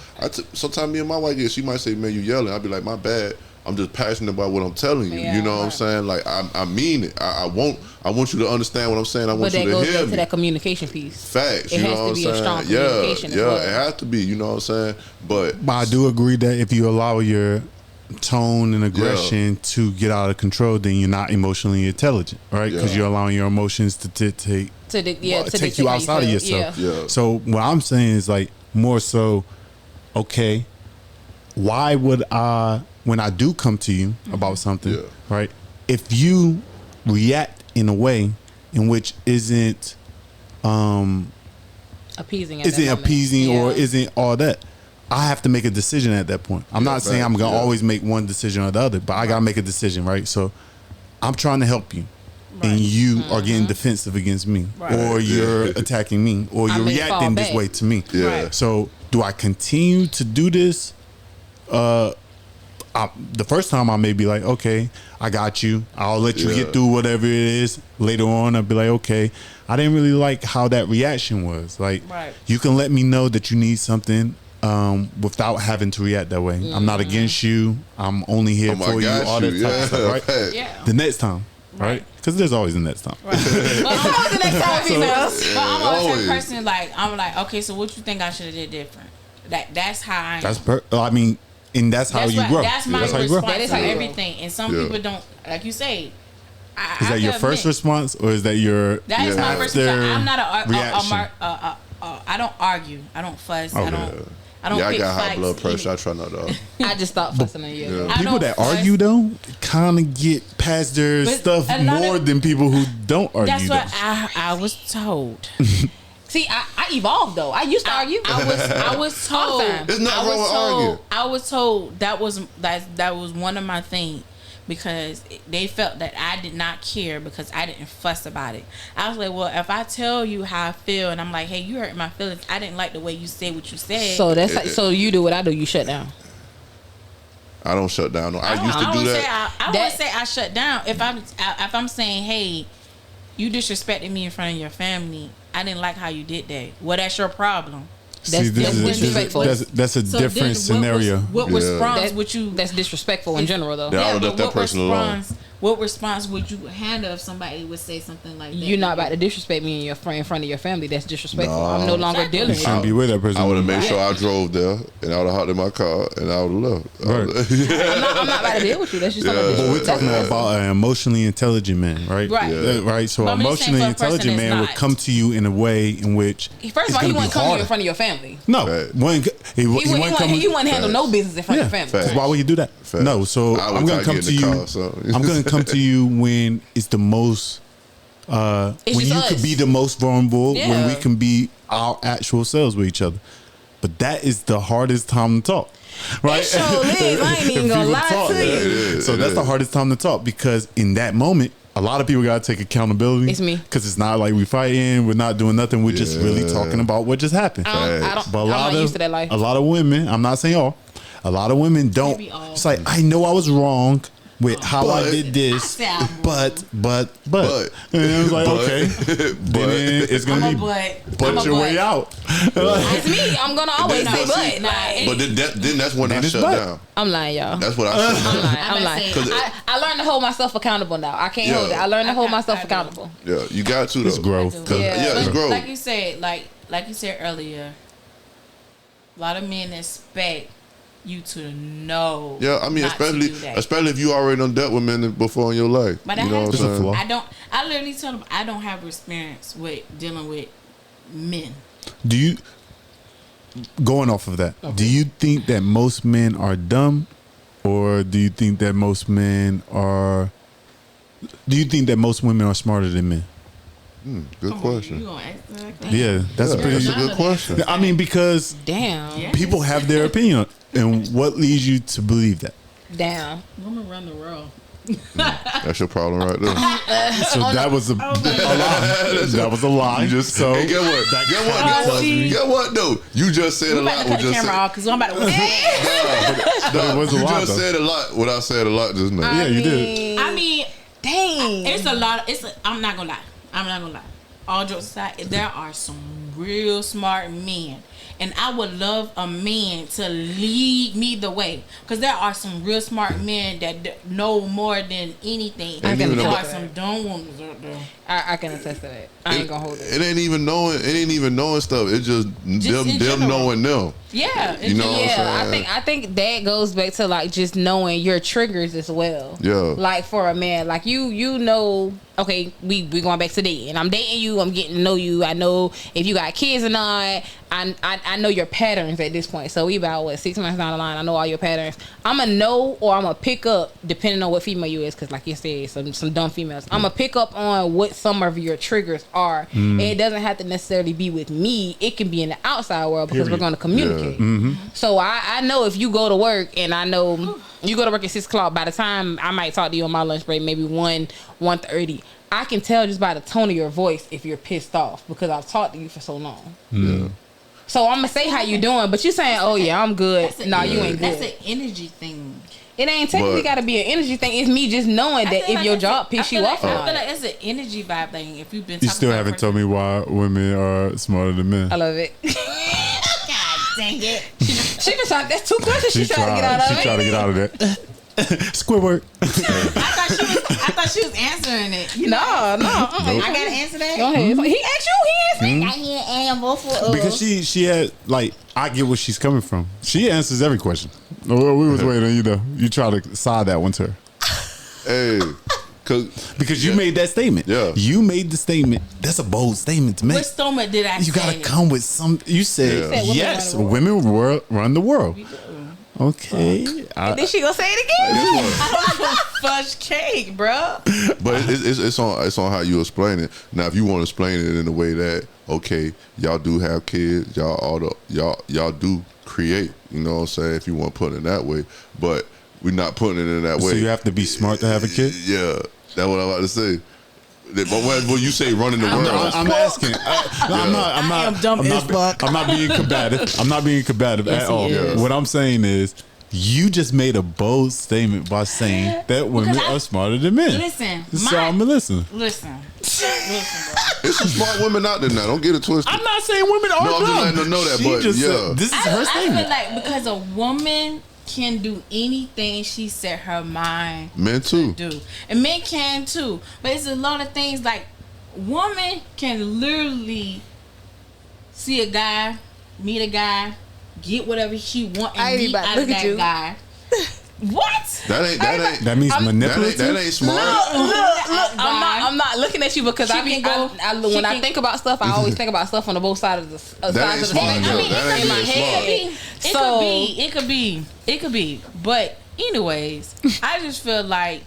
Sometimes me and my wife she might say, "Man, you yelling." I'd be like, "My bad. I'm just passionate about what I'm telling you." Yeah, you know what I'm right. saying? Like I mean it. I want you to understand what I'm saying. I But want that you to goes hear back me. to that communication piece. Facts. It You has know to be what a I'm strong saying? communication as Yeah, well. it has to be. You know what I'm saying? But I do agree that if you allow your tone and aggression to get out of control, then you're not emotionally intelligent, right? Because Yeah. you're allowing your emotions to dictate, To take dictate you how outside of feel. yourself. Yeah. yeah, So what I'm saying is like more so, okay, why would I, when I do come to you about something, Yeah. right? If you react in a way in which isn't Appeasing. At that isn't moment. appeasing Yeah. or isn't all that, I have to make a decision at that point. I'm not saying I'm gonna yeah. always make one decision or the other, but I gotta make a decision, right? So I'm trying to help you, and you are getting defensive against me, Right. or you're attacking me, or I you're may fall reacting this back. way to me. Yeah. Right. So do I continue to do this? The first time I may be like, okay, I got you. I'll let you Yeah. get through whatever it is. Later on, I'll be like, okay, I didn't really like how that reaction was. Like, Right. you can let me know that you need something without having to react that way. I'm not against you. I'm only here I for you. got All that you. type of stuff, right? Facts. Yeah. The next time, right? Because there's always the next time. Right. But I'm always the next time females. But I'm always always. that person like I'm like, okay, so what you think I should have did different? That's how I am. That's I mean, and that's how you grow. That's my how you grow. response That is to how you grow. everything. And some Yeah. people don't, like you say. Is that your first response, or is that your That is my first. after I'm not reaction? I don't argue. I don't fuss. Okay. I don't Yeah, I pick got high fights blood pressure. I either. try not to. I just stopped fussing at you. I People don't that fuss. argue though kind of get past their But stuff a lot more of- than people who don't argue. That's what though. I was told. See, I evolved though. I used to argue. I was told. It's not wrong with arguing. I was told that was one of my things because they felt that I did not care because I didn't fuss about it. I was like, well, if I tell you how I feel and I'm like, hey, you hurt my feelings. I didn't like the way you said what you said. So that's how, so you do what I do. You shut down. I don't shut down. No, I used to do wouldn't that. I wouldn't say I shut down. If I'm saying, hey, you disrespected me in front of your family. I didn't like how you did that. Well, that's your problem. See, That's disrespectful. That's a So different then scenario. What Yeah. response would you? That's disrespectful in general though. Yeah. I would've but left that what person alone. What response would you handle if somebody would say something like that? You're not about to disrespect me in front of your family. That's disrespectful. No. I'm no longer Exactly. dealing You with shouldn't you. be with that person. I would have made Yeah. sure I drove there, and I would have hopped in my car, and I would have left. Right. I'm not about to deal with you. That's just Yeah. something. But we're That's talking what- about an emotionally intelligent man, right? Right. Yeah. Right. So But an I'm just saying emotionally for a person intelligent that's man would not. come to you in a way in which First of all, he wouldn't come to you in front of your family. No, Right. he wouldn't come. He wouldn't handle no Facts. business in front Yeah. of your family. Because why would you do that? Facts. No. So I would I'm gonna try come to to get in you. the car, so. I'm gonna come to you when it's the most. When just you us. could be the most vulnerable, when Yeah. we can be our actual selves with each other. But that is the hardest time to talk, right? It sure is. I ain't even gonna People lie talk, to you. is, So it that's the is. hardest time to talk because in that moment, a lot of people gotta take accountability. It's me. Because it's not like we fighting, we're not doing nothing. We're just really Yeah. talking about what just happened. I'm But a lot not of used to that life. a lot of women, I'm not saying all, a lot of women don't. Maybe all. It's like I know I was wrong. with how I did this, but. And it was like, okay, then it's gonna be but your way out. It's me. I'm gonna always say but. But then that's when I shut down. I'm lying, y'all. That's what I shut down. I'm lying. I learned to hold myself accountable now. I can't hold it. I learned to hold myself accountable. Yeah, you got to though. It's growth. Yeah, it's growth. Like you said, like you said earlier, a lot of men expect you to know. Yeah, I mean, especially if you already done dealt with men before in your life. But you know what I'm saying? I literally tell them I don't have experience with dealing with men. Do you, going off of that, do you think that most men are dumb, or do you think that most men are? Do you think that most women are smarter than men? Good question. You gonna ask that question? Yeah, that's a good question. I mean, because people have their opinion, and what leads you to believe that? Damn. Women run the world. That's your problem right there. So that was a lie. That was a lie. You just so hey, get what? Get what? though? You just said a lot. Cut the camera off because I'm about to. It was a you lot, just though. said a lot. What I said a lot just now. Yeah, you did. I mean, dang. it's a lot. I'm not gonna lie. All jokes aside, there are some real smart men. And I would love a man to lead me the way, because there are some real smart men that know more than anything. There are some dumb women out there. I can attest to that. I ain't gonna hold it. It ain't even knowing stuff. It's just them knowing them. Yeah, you know. I think that goes back to like just knowing your triggers as well. Yeah. Like for a man, like you know, okay, we going back to dating. I'm dating you. I'm getting to know you. I know if you got kids or not. I know your patterns at this point. So we about 6 months down the line. I know all your patterns. I'ma know or I'ma pick up depending on what female you is, because like you said, some dumb females. I'ma pick up on what some of your triggers are. And it doesn't have to necessarily be with me. It can be in the outside world because we're going to communicate. Yeah. So I know if you go to work, and I know you go to work at 6 o'clock. By the time I might talk to you on my lunch break, maybe 1:30. I can tell just by the tone of your voice if you're pissed off, because I've talked to you for so long. Yeah. So I'm gonna say how you doing, but you saying, "Oh yeah, I'm good." No, you ain't good. That's an energy thing. It ain't technically got to be an energy thing. It's me just knowing that if your job pisses you off, I feel like it's an energy vibe thing. If you've been, You still haven't told me why women are smarter than men. I love it. God dang it! She just trying. That's 2 questions she trying to get out of it. She trying to get out of that. Squidward. I thought she was answering it. No. I gotta answer that. Go ahead. He asked you. He asked me. Because she had, like, I get where she's coming from. She answers every question. We was waiting on you though. You try to side that one to her. Hey. Because you made that statement. Yeah. You made the statement. That's a bold statement to make. What statement did I say? You gotta come with some. You said yes, women run the world. Okay. And then she gonna say it again. I don't fudge cake, bro. But it's on how you explain it. Now, if you want to explain it in a way that, okay, y'all do have kids, y'all do create. You know what I'm saying? If you want to put it that way, but we're not putting it in that way. So you have to be smart to have a kid. Yeah, that's what I'm about to say. But when you say running the world, I'm asking. I'm not being combative. I'm not being combative at all. Yes. What I'm saying is, you just made a bold statement by saying that women are smarter than men. Listen, so I'm gonna listen. Listen, bro. There's some smart women out there now. Don't get it twisted. I'm not saying women are dumb. I'm just letting them know that. But yeah, this is her statement. I feel like because a woman can do anything she set her mind to do, and men can too, but it's a lot of things. Like, woman can literally see a guy, meet a guy, get whatever she want, and meet out of that guy. What? That means manipulative. That ain't smart. Look. I'm not looking at you because when I think about stuff, I always think about stuff on the both sides of the sides of the smart. spectrum. I mean, in my head. It could be. But anyways, I just feel like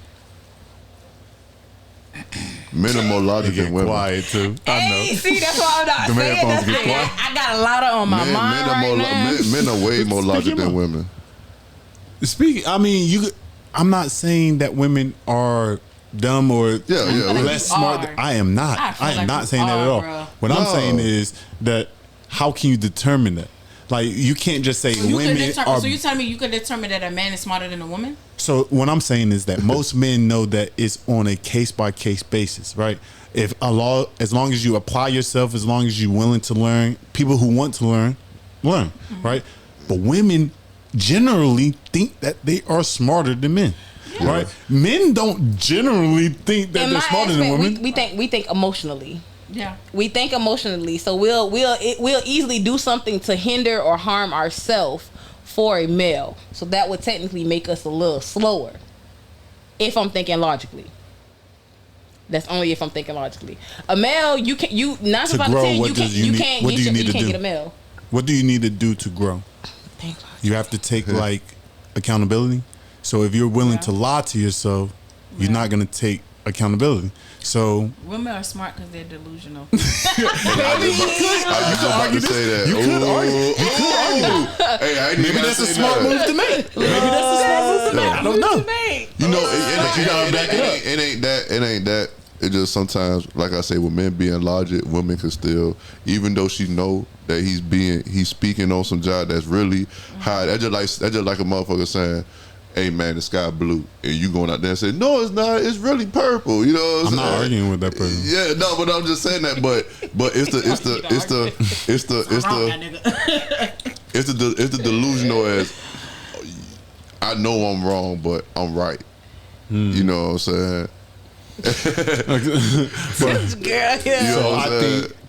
men are more logical than women. Quiet too. I know. See, that's why I'm not saying that. I got a lot on my mind right now. Men are way more logical than women. I'm not saying that women are dumb or less smart. I am not. I am not saying that at all. Bro. What I'm saying is that how can you determine that? Like, you can't just say women are. So you telling me you could determine that a man is smarter than a woman? So what I'm saying is that most men know that it's on a case by case basis, right? If as long as you apply yourself, as long as you're willing to learn, people who want to learn, right? But women generally think that they are smarter than men, right? Men don't generally think that they're smarter than women. We think emotionally. Yeah, we think emotionally, so we'll easily do something to hinder or harm ourselves for a male. So that would technically make us a little slower. If I'm thinking logically, that's only if I'm thinking logically. A male, you 9 times out of 10, you can't get a male. What do you need to do to grow? You have to take like accountability. So if you're willing to lie to yourself, you're not gonna take accountability. So women are smart because they're delusional. You could argue that. You could argue. Hey, maybe that's a smart move to make. I don't know. You know, you gotta back it up. It ain't that. It just sometimes, like I say, with men being logic, women can still, even though she know that he's speaking on some job that's really high. That's just like a motherfucker saying, hey man, the sky blue, and you going out there and say, no, it's not, it's really purple. You know what I'm saying? not arguing with that person. Yeah, no, but I'm just saying that. But it's the delusional as I know I'm wrong, but I'm right. You know what I'm saying?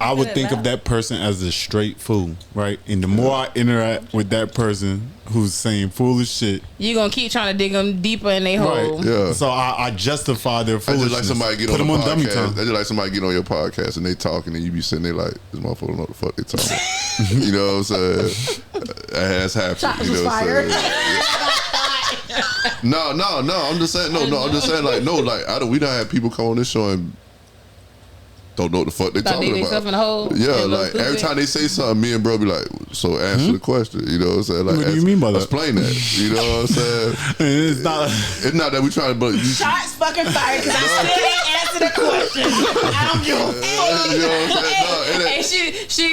I would think of that person as a straight fool, right? And the more I interact with that person who's saying foolish shit, you gonna keep trying to dig them deeper in their hole. Yeah. So I justify their foolishness. That's just like somebody get on the podcast. That's just like somebody get on your podcast and they talking and you be sitting there like, this motherfucker don't know what the fuck they talking. You know what I'm saying? That has happened. Shots was fired. No. I'm just saying. No. I'm just saying. Like, no. Like, we don't have people come on this show and don't know what the fuck they talking about. In the hole, yeah, like every time they say something, me and bro be like, so answer the question. You know what I'm saying? Like, what do you mean by that? Explain that. You know what I'm saying? It's not that we trying to. But shots fucking fired because I still didn't answer the question. I don't give a fuck. You know what I'm saying? Hey,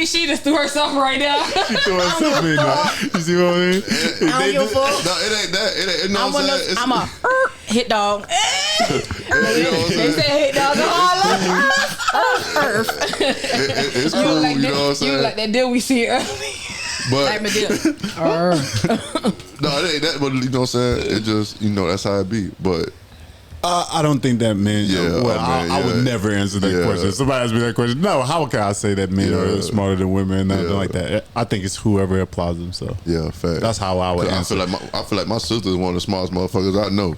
she just threw herself right now. She threw herself in there. You see what I mean? I don't give a fuck. No, it ain't that. It ain't. No, I'm a hit dog. They said hit dog in Harlem. It's cool, like you know what I'm saying? You like that deal we see earlier. But no, it ain't that. But you know what I'm saying? It just, you know, that's how it be. But I don't think that men. Yeah, I would never answer that question. If somebody asked me that question, no. How can I say that men are smarter than women and nothing like that? I think it's whoever applies themselves. Yeah, fact. That's how I would answer. I feel like my sister's one of the smartest motherfuckers I know.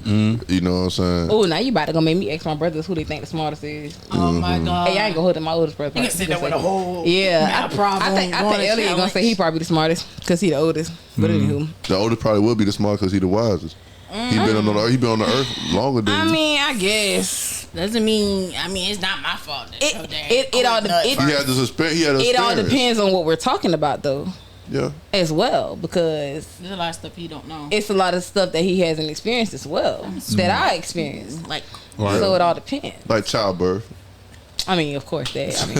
You know what I'm saying? Oh, now you about to go make me ask my brothers who they think the smartest is. Oh my god! Hey, I ain't gonna hold it my oldest brother. You can sit there with a whole problem. I think Elliot gonna say he probably the smartest because he the oldest. But anywho, the oldest probably will be the smartest because he the wisest. He been on the earth longer than. I mean, I guess doesn't mean. I mean, it's not my fault. It all depends on what we're talking about, though. Yeah. As well, because there's a lot of stuff he don't know. It's a lot of stuff that he hasn't experienced as well that I experienced. Like, so it all depends. Like childbirth. I mean, of course that. I mean,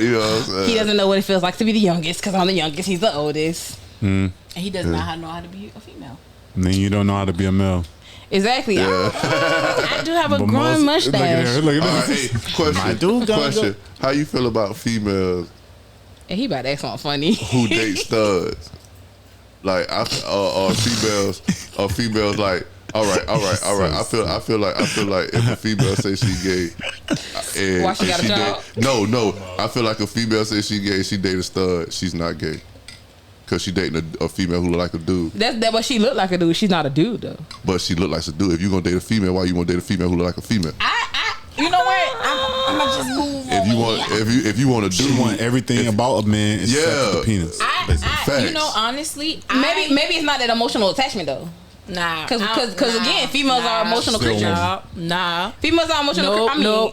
you know what I'm saying? He doesn't know what it feels like to be the youngest because I'm the youngest. He's the oldest. And he does not know how to be a female. And then you don't know how to be a male. Exactly. Yeah. I do have a growing mustache. Look at hey, question. How you feel about females? And he about to ask something funny. Who date studs? Like, females like, all right. I feel like if a female say she gay, and why she got a job? No. I feel like a female say she gay, she date a stud, she's not gay. Cause she dating a female who look like a dude. That's what she look like a dude. She's not a dude though. But she look like a dude. If you gonna date a female, why you want to date a female who look like a female? You know what? I'm gonna just move. If you want to do, she want everything about a man except for the penis. You know, honestly, maybe it's not that emotional attachment though. Nah, because again, females are emotional creatures. Nah, females are emotional. No.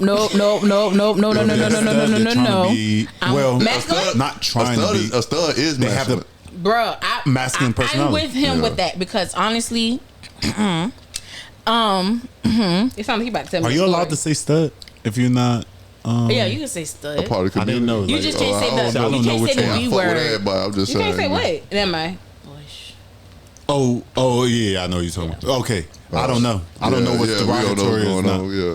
Well, masculine? Not trying to be. A stud is masculine. Bro, masculine personality. I'm with him with that because honestly, it sounds like he about to tell me. Are you allowed to say stud if you're not? Yeah, you can say stud. A part of the community. I didn't know. You just can't say the. You can't say the B word. I'm just you can't say what? Never mind. Oh, yeah, I know what you're talking about. Okay, I don't know. I don't know what's derogatory is now. Yeah,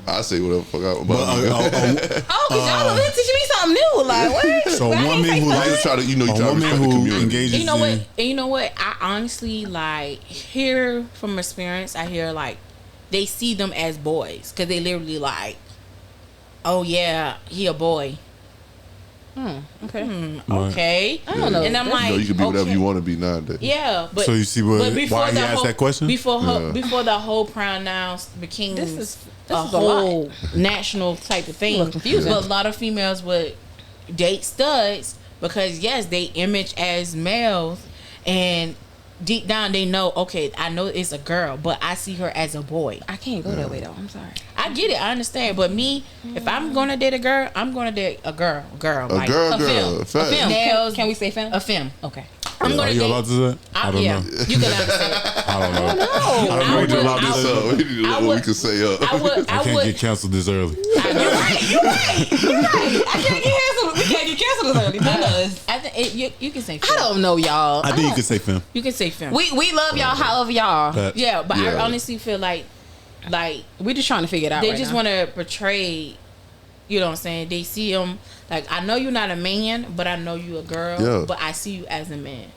I say whatever fuck out. Cause y'all was teaching me something new. Like what? So a woman who just try to, you try to respect the community. engages You know what? And you know what? I honestly like hear from experience. I hear like they see them as boys because they literally like, oh yeah, he a boy. Okay. Okay. I don't know. And I'm like, you can be whatever you want to be nowadays. Yeah, but So you see why he asked that question? Before the whole pronouns became This is a a whole national type of thing. Confusing. But a lot of females would date studs because yes, they image as males, and deep down they know, okay, I know it's a girl, but I see her as a boy. I can't go that way though. I'm sorry. I get it, I understand, but me, if I'm gonna date a girl, I'm gonna date a girl, like girl. a film. Nails, Can we say femme? a film. Okay. I'm gonna Are you date. allowed to say that? I don't know. You can understand. I don't know. No. I don't know what you're allowed to say. So we need to know what we can say up. I can't get canceled this early. You're right. I can't get canceled. We can't get canceled this early. None of us. I think you can say I film. don't know, y'all. I think you can say femme. You can say film. We love y'all however y'all. But Yeah, but I Yeah. honestly feel like We just trying to figure it out. they right just now. want to portray. You know what I'm saying? They see him like, I know you're not a man, but I know you a girl. Yeah. But I see you as a man.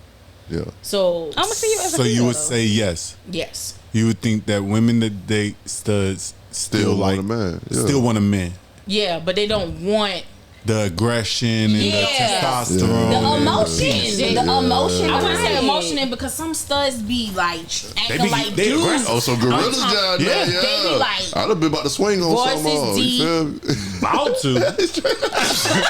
Yeah. So I'm gonna see you as a so you female, would though. say yes. yes, You would think that women that date studs still like want a man. Yeah. still want a man. yeah, but they don't want. The aggression and Yeah. the testosterone. The and emotion. The emotion. I wouldn't say behind it. emotional because some studs be like acting be- like they dudes. aggressive. Oh, so gorillas I'm down talking- there, Yeah. They be like I'd have been about to swing on voices some more. deep. You feel me? About to.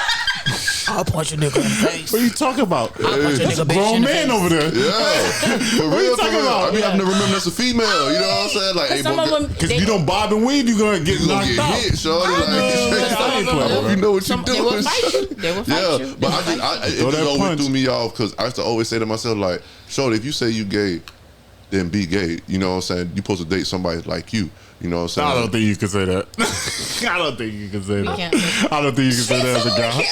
I'll punch a nigga in the face. What are you talking about? punch a That's a nigga bitch grown in the man face. over there. Yeah. For What are you real, for talking real. about? I be having to remember that's a female. You know what I'm saying? Like, hey, Some bro, of them, Because you don't bob and weave, you're gonna get you gonna knocked get out. hit, shorty. Like, I ain't playing, I hope bro. you know what you're they doing. will fight you. They will fight Yeah, you. but They I will just, fight you. it Throw just that always punch. threw me off because I used to always say to myself, like, shorty, if you say you gay, then be gay. You know what I'm saying? You supposed to date somebody like you. You know what I'm saying? I don't think you can say that. I don't think you can say that. can't say I don't think you can say that as a guy.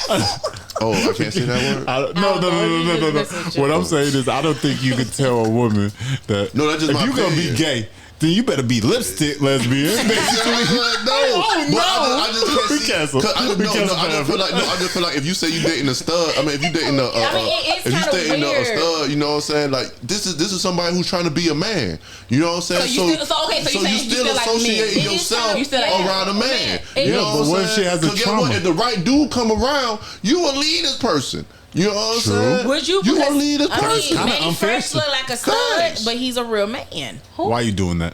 Oh, I can't say that word? No. What I'm saying is, I don't think you can tell a woman that. No, that's just if my you gonna be opinion. gay, then you better be lipstick lesbian. No, Oh, but no. I just can't We see. cancel. 'Cause I just, We no, cancel I just feel like I just feel like if you say you dating a stud, I mean, if you dating a, it's if you kinda dating a weird. stud, you know what I'm saying? Like this is somebody who's trying to be a man. You know what I'm saying? So you still- okay, so you saying you still still like men. associating It is yourself kinda- you still like around a man. It You is. know But what what I'm if saying? she has a 'Cause guess what? trauma? If the right dude come around, you will lead this person. You know what I'm saying? Would you? You Because, will lead this I mean, person. kinda Manny unfair Fresh to- look like a stud, Thanks. but he's a real man. Why you doing that?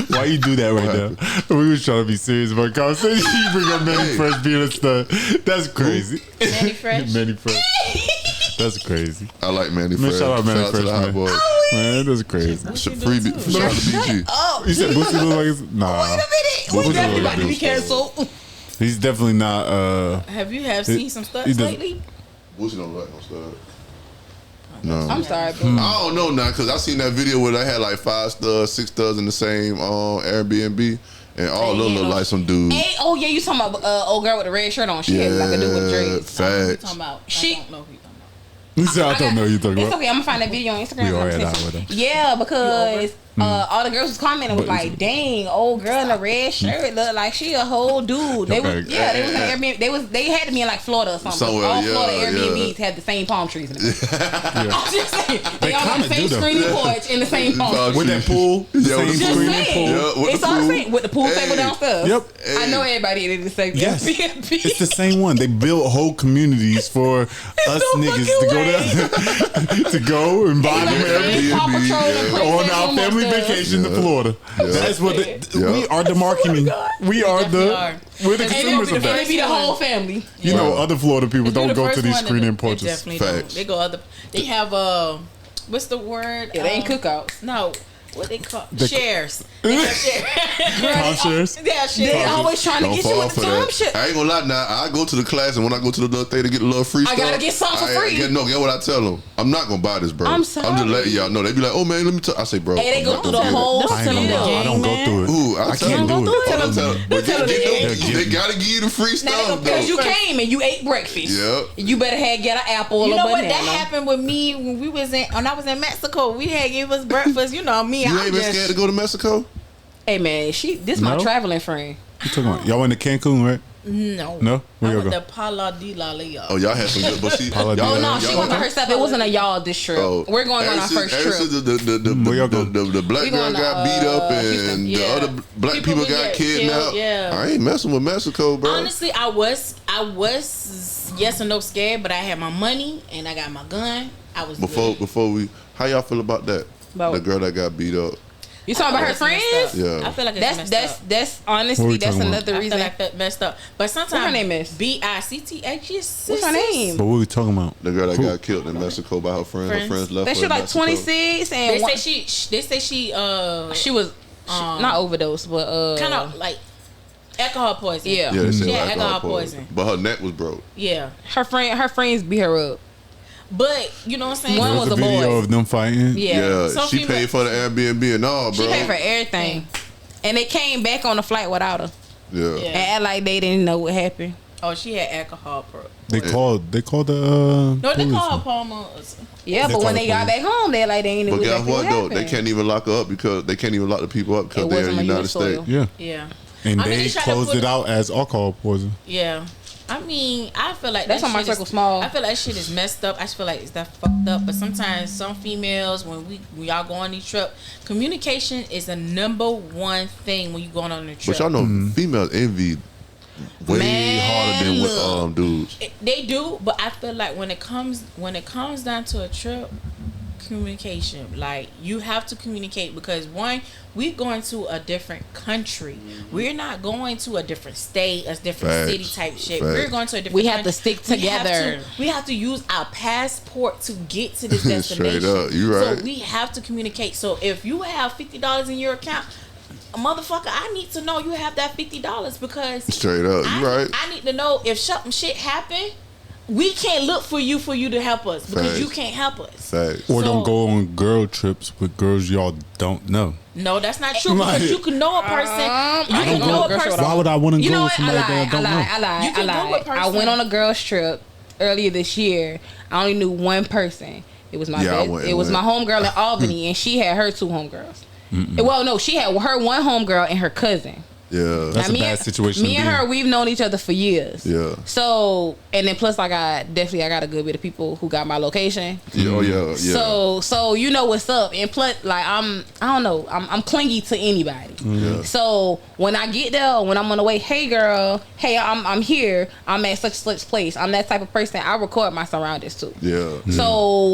Why you do that right now? We was trying to be serious about conversation. You bring up Manny Hey. Fresh being a stud. That's crazy. Manny Fresh. Manny Fresh. That's crazy. I like Manny Man, Fresh. shout out Manny to Fresh, the Hot man. Boys. Man, that's crazy. Freebie. Shout out to BG. Oh, You said Boosie look like it's, nah. wait a minute. Boosie We look definitely like about to be this. canceled. He's definitely not. Have you seen some he studs doesn't- lately? Boosie don't look like no stud. No. I'm sorry, Hmm. but I don't know now because I seen that video where they had like 5 studs, 6 studs in the same Airbnb, and all of them look like some dudes. Hey, oh yeah, you talking about old girl with the red shirt on? She had like a dude with dreads. facts. Talking about. She- I don't know who you talking about. You said I don't know what you're talking It's about. okay. I'm gonna find that video on Instagram. We and already send out some- with them. Yeah, because all the girls was commenting was But like, "Dang, old girl in a red shirt look like she a whole dude." They was, Okay. yeah, they was like Airbnb. They had to be in like Florida or something. Somewhere, all yeah, Florida yeah. Airbnbs had the same palm trees in them. Yeah. I'm just saying, they all got kinda the same do, though. screening porch and the same palm trees. With that pool, the Yeah, same with the Just screening saying. pool. Yeah, with It's the all the pool. same with the pool table Hey. downstairs. Yep. I know everybody did the same Yes. Airbnb. It's the same one. They built whole communities for us no niggas fucking to go way. down, to go and buy Like, them they Paw Airbnb, Patrol and yeah. Princess on our Room family upstairs. vacation to Florida. That's what we are the marketing. We are definitely are. we're the And consumers it'll of be And that. it be the whole family. You know, other Florida people If you're don't the go first to these one, screening they porches. definitely Facts. don't. They go other. They have what's the word? Yeah, they ain't cookouts. No, what they call shares. They got shares. Timeshares? Yeah, shares. They always trying to Don't get you fall with the for time that. shit. I ain't gonna lie now. I go to the class, and when I go to the other thing to get a little free stuff, gotta get something for free. Get what I tell them. I'm not gonna buy this, bro. I'm just sorry. letting y'all know. They be like, oh man, let me tell. I say, bro. Hey, they I'm go not through gonna the get it. whole I ain't gonna lie. I don't go through it. Ooh, I can't do it. But They they gotta give you the free stuff, because you though. came and you ate breakfast. Yep. You better get an apple You or know a what? banana. That happened with me when I was in Mexico. We had gave us breakfast. You know me. You I'm ain't been just scared to go to Mexico? Hey man, this my No? traveling friend. You talking about? Y'all went to Cancun, right? no. No? Where I y'all went go? to Pala de la Lea. Oh, y'all had some good, but see, Oh, y'all, No, she went by herself. It wasn't a y'all this trip. We're going on our first Ever trip. since the Where y'all going? the black We girl going to, got beat up and Houston. the Yeah. other black People people would got get kidnapped. killed, yeah. I ain't messing with Mexico, bro. Honestly, I was yes or no scared, but I had my money and I got my gun. I was Before we, how y'all feel about that? About The girl that got beat up. You talking about her friends? Yeah. I feel like it's messed up. That's What honestly we that's talking about? another I reason. feel like that messed up. But sometimes What's her name is? BICTH. What's her name? But what we talking about? The girl that Who? got killed in Mexico by her friends. Her Friends. friends left That her shit in like Mexico. 26 and They say she she was not overdose, but kind of like alcohol poison. yeah. Yeah, they said She had alcohol alcohol poison. poison. But her neck was broke. Yeah. Her friends beat her up. But you know what I'm saying? One There was was a a video boy. of them fighting. Yeah. Some she female- paid for the Airbnb and all, bro. She paid for everything. And they came back on the flight without her. Yeah. And act like they didn't know what happened. Oh, she had alcohol. They called the No, they police. called her Palmer. Yeah, They but when called they the got back police. home, they like they ain't knew But guess exactly what though? happened. They can't even lock her up because they can't even lock the people up because It they're in wasn't the on United US States. soil. Yeah. Yeah. And I mean, they tried to closed put it out as alcohol poison. Yeah. I mean, I feel like That's that why my shit is- circle's small. I feel like shit is messed up. I just feel like it's that fucked up. But sometimes some females, when y'all go on these trips, communication is the number one thing when you going on a trip. But y'all know females envy way Man, harder than look. dudes. They do, but I feel like when it comes down to a trip, communication. Like you have to communicate because one, we're going to a different country. We're not going to a different state, a different Facts. city type shit. Facts. We're going to a different. We have country. to stick We have together. We have to use our passport to get to this destination. Straight up, you right. So we have to communicate. So if you have $50 in your account, motherfucker, I need to know you have that $50 because Straight up, you right. I need to know if something shit happen. We can't look for you to help us because Facts. you can't help us. Facts. Or So- don't go on girl trips with girls y'all don't know. No, that's not true because you can know a person. You can don't know go a girl person. trip. Why would I want to You go know with what? somebody that I don't know? You can go with I person. went on a girls trip earlier this year. I only knew one person. It was my Yeah, I best, went- it was my went. homegirl in Albany, and she had her two homegirls. Well, no, she had her one homegirl and her cousin. Yeah. That's a me bad and- situation Me to and be in. her, we've known each other for years. Yeah. So, and then plus, I got a good bit of people who got my location. Yeah. Oh yeah. Yeah. So you know what's up, and plus, like I don't know, I'm clingy to anybody. Yeah. So when I get there, when I'm on the way, hey girl, hey I'm here, I'm at such place. I'm that type of person. I record my surroundings too. Yeah. So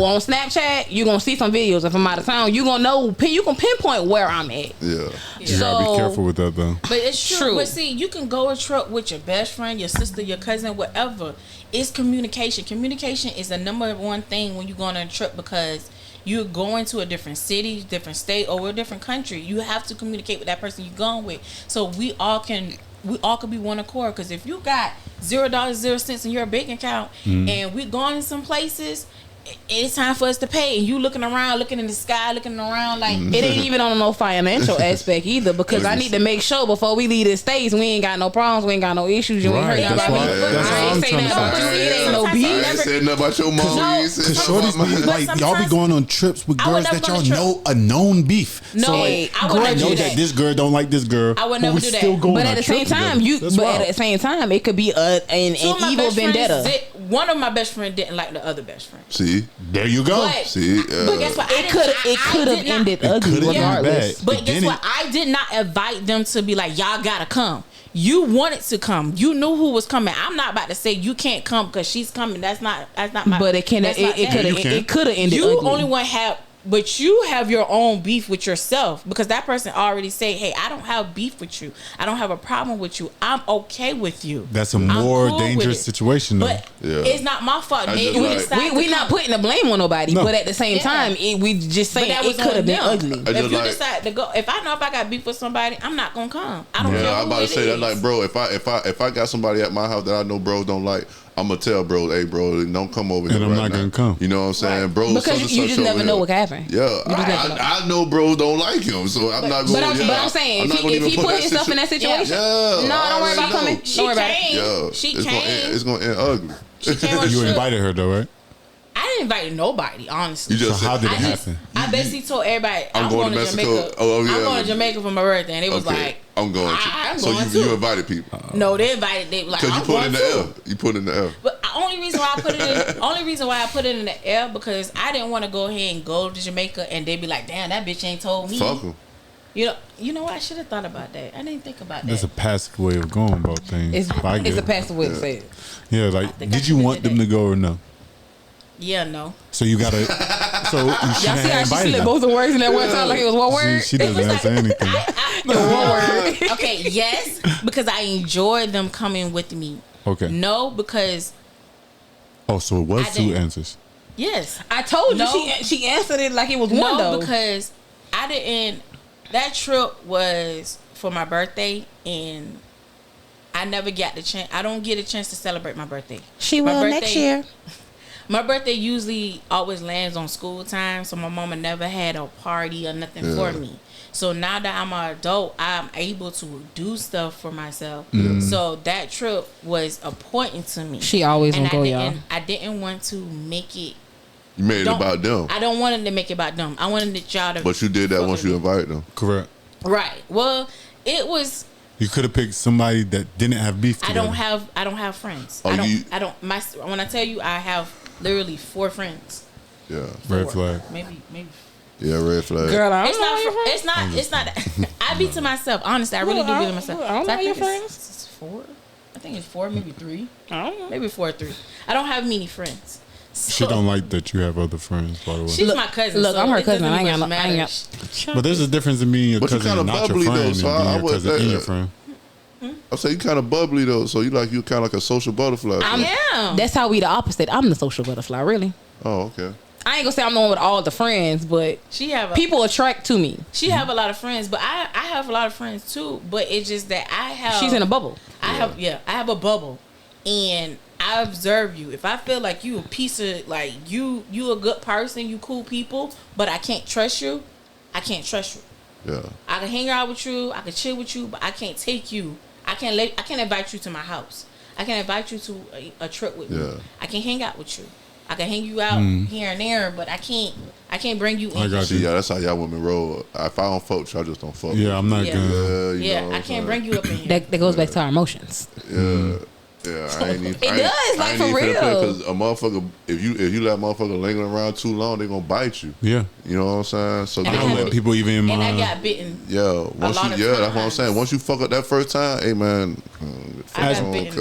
on Snapchat, you gonna see some videos. If I'm out of town, you gonna know. You can pinpoint where I'm at. Yeah. You gotta be So- careful with that though. But it's true. True. But see, you can go a trip with your best friend, your sister, your cousin, whatever. It's communication. Communication is the number one thing when you go on a trip because you're going to a different city, different state, or a different country. You have to communicate with that person you're going with. So we all can be one accord. Because if you got $0.0 in your bank account and we're going some places, it's time for us to pay. And you looking around, looking in the sky, looking around like It ain't even on no financial aspect either because I need to make sure before we leave the States we ain't got no problems, we ain't got no issues, you ain't Right, hurt that's nobody. why- that's I what ain't I'm say trying to nothing say. about it ain't no Sometimes beef. I I ain't said nothing about your mom. No, You ain't said Cause something shorties about be my- like, y'all be sometimes- going on trips with I would girls never that go y'all on a trip. know a known beef. No, so I would I never know do that that. this girl don't like this girl. I would but never we do that. still go But on at a the same trip time, together. That's wild. at the same time, it could be an Two of my evil best friends vendetta. one of my best friends didn't like the other best friend. See. There you go. But, See. but guess what? It could have ended ugly coulda ended regardless. bad. But It guess didn't. what? I did not invite them to be like, y'all gotta come. You wanted to come. You knew who was coming. I'm not about to say you can't come because she's coming. That's not my. But it can that's not that. You can. it could have ended You ugly. only one have But you have your own beef with yourself because that person already say, "Hey, I don't have beef with you. I don't have a problem with you. I'm okay with you." That's a more dangerous situation, though. But it's not my fault. We not putting the blame on nobody, but at the same time, we just saying it could have been ugly. If you decide to go, if I know if I got beef with somebody, I'm not gonna come. I don't care. I'm about to say that, like, bro, if I got somebody at my house that I know bros don't like, I'm gonna tell bros, hey, bro, don't come over here. And I'm not gonna come. You know what I'm saying, bro? Because you just never know what can happen. Yeah, I know bros don't like him, so I'm not going. But I'm saying, if he put himself in that situation, no, don't worry about coming. Don't worry about it. She came. It's gonna end ugly. You invited her though, right? I didn't invite nobody, honestly. You just how did it happen? I basically told everybody I'm going to Jamaica. I'm going to Jamaica for my birthday, and it was like I'm going. So you invited people? No, they invited. They like because you put it in the air. You put it in the air. But the only reason why I put it in the air because I didn't want to go ahead and go to Jamaica, and they'd be like, "Damn, that bitch ain't told me." Fuck 'em. You know what? I should have thought about that. I didn't think about that. That's a passive way of going about things. It's a passive way to say it. Yeah, like, did you want them to go or no? Yeah, no. So you gotta. So you y'all see how she slid both the words in that one time like it was one word. She doesn't answer anything. One word. Okay, yes, because I enjoyed them coming with me. Okay. No, because. Oh, so it was two answers. Yes, I told you she answered it like it was one though. Because I didn't. That trip was for my birthday, and I never got the chance. I don't get a chance to celebrate my birthday. She will next year. My birthday usually always lands on school time, so my mama never had a party or nothing for me. So now that I'm an adult, I'm able to do stuff for myself. So that trip was important to me. She always gonna go, y'all. I didn't want to make it. You made it about them. I don't want it to make it about them. I wanted y'all to. But you did that once you invited them. Correct. Right. Well, it was. You could have picked somebody that didn't have beef together. I don't have friends. Oh, When I tell you I have literally 4 friends. Yeah. Red flag. Maybe. Yeah, red flag. Girl, it's not. I be to myself. Honestly, I really do be to myself. I don't know your friends. It's 4. I think it's 4, maybe 3. I don't know. Maybe 4 or 3. I don't have many friends. She don't like that you have other friends, by the way. She's my cousin. Look, so I'm her cousin. I ain't got. But there's a difference in being your But you cousin and kinda not your bubbly, friend, though, so and being I your would- cousin and your friend. I say you kind of bubbly though, so you kind of like a social butterfly. That's how we the opposite. I'm the social butterfly, really. Oh, okay. I ain't gonna say I'm the one with all the friends, but people attract to me. She have a lot of friends, but I have a lot of friends too. But it's just that I have. She's in a bubble. I have a bubble, and I observe you. If I feel like you a piece of like you a good person, you cool people, but I can't trust you, I can't trust you. Yeah. I can hang out with you, I can chill with you, but I can't take you. I can't invite you to my house. I can invite you to a trip with me. I can hang out with you. I can hang you out here and there, but I can't bring you in. I got you. Yeah, that's how y'all women roll. If I don't fuck with you, I just don't fuck. Yeah, I'm not good. gonna. I can't bring you up in here. That goes back to our emotions. Yeah, I ain't even. It does, like, for real. Because a motherfucker, if you let a motherfucker linger around too long, they gonna bite you. Yeah. You know what I'm saying? So I don't let people even in my. And I got bitten. Yeah, that's what I'm saying. Once you fuck up that first time, hey man, I got bitten.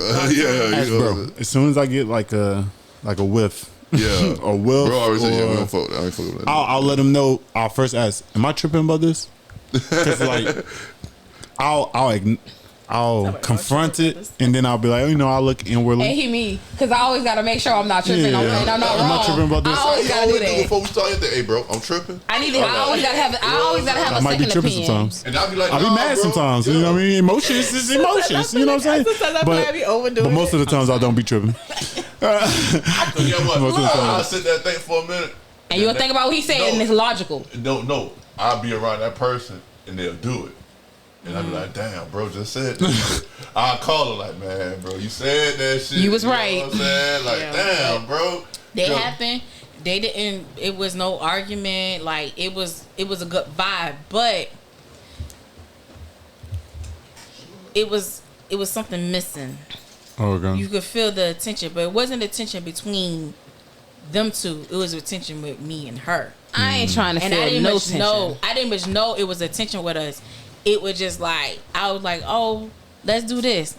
Bro, as soon as I get like a whiff. Yeah, or will. Bro, I already said, yeah, we don't fuck. I ain't fuck with that. I'll let them know. I'll first ask, am I tripping about this? Because like, I'll confront it, and then I'll be like, I'll look inwardly. And me, because I always gotta make sure I'm not tripping. Yeah. I'm not wrong. I'm not tripping about this. I always gotta do that. Before we start anything, hey bro, I'm tripping. I always gotta have I a might be second tripping opinion. sometimes. And I'll be like, I'll be mad bro. sometimes. You know what I mean? Emotions is emotions. You know what I'm saying? But most of the times I don't be tripping. So yeah, what? Most of the time. I'll sit there and think for a minute. And you'll think about what he said, and it's logical. No. I'll be around that person, and they'll do it. And I'll be like, damn, bro, just said that. I'll call her like, man, bro, you said that shit. You was right. You know what I'm saying? Like, damn, bro. They happened. They didn't. It was no argument. Like it was a good vibe, but it was something missing. Oh, okay. You could feel the tension, but it wasn't the tension between them two. It was a tension with me and her. I ain't trying to feel I didn't no much tension. know. I didn't much know it was a tension with us. It was just like I was like, oh, let's do this.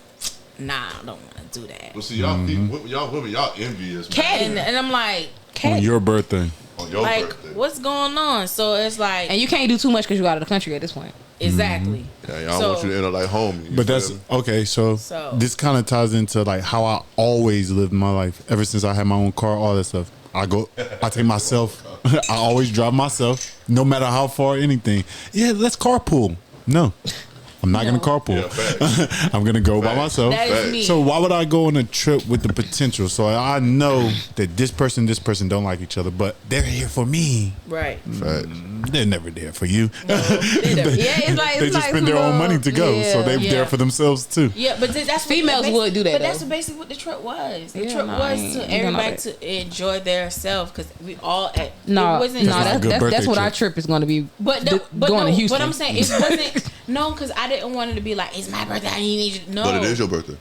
Nah, I don't want to do that. Well, see, y'all people, y'all women, y'all envious, man. And I'm like, on your birthday. like, birthday. what's going on? So it's like, And you can't do too much because you out of the country at this point. exactly. Yeah, I don't want you to end up like homie. But that's okay. So this kind of ties into like how I always lived my life ever since I had my own car, all that stuff. I take myself. I always drive myself, no matter how far, anything. Yeah, let's carpool. No, I'm not gonna carpool. Yeah, I'm gonna go by myself. That is me. So why would I go on a trip with the potential? So I know that this person don't like each other, but they're here for me. Right. Fact. They're never there for you. Yeah, it's like They it's just like spend their own money to go, so they're Yeah. there for themselves too. Yeah, but that's Females would do that, But that's though. basically what the trip was. The Yeah, trip no, I was ain't to doing all everybody that. to enjoy their self because we all at. No, it wasn't. That's not a good that's birthday what our trip. trip is going to be. But going to Houston. What I'm saying, it wasn't. No, because I didn't want it to be like it's my birthday. I need you. No, But it is your birthday.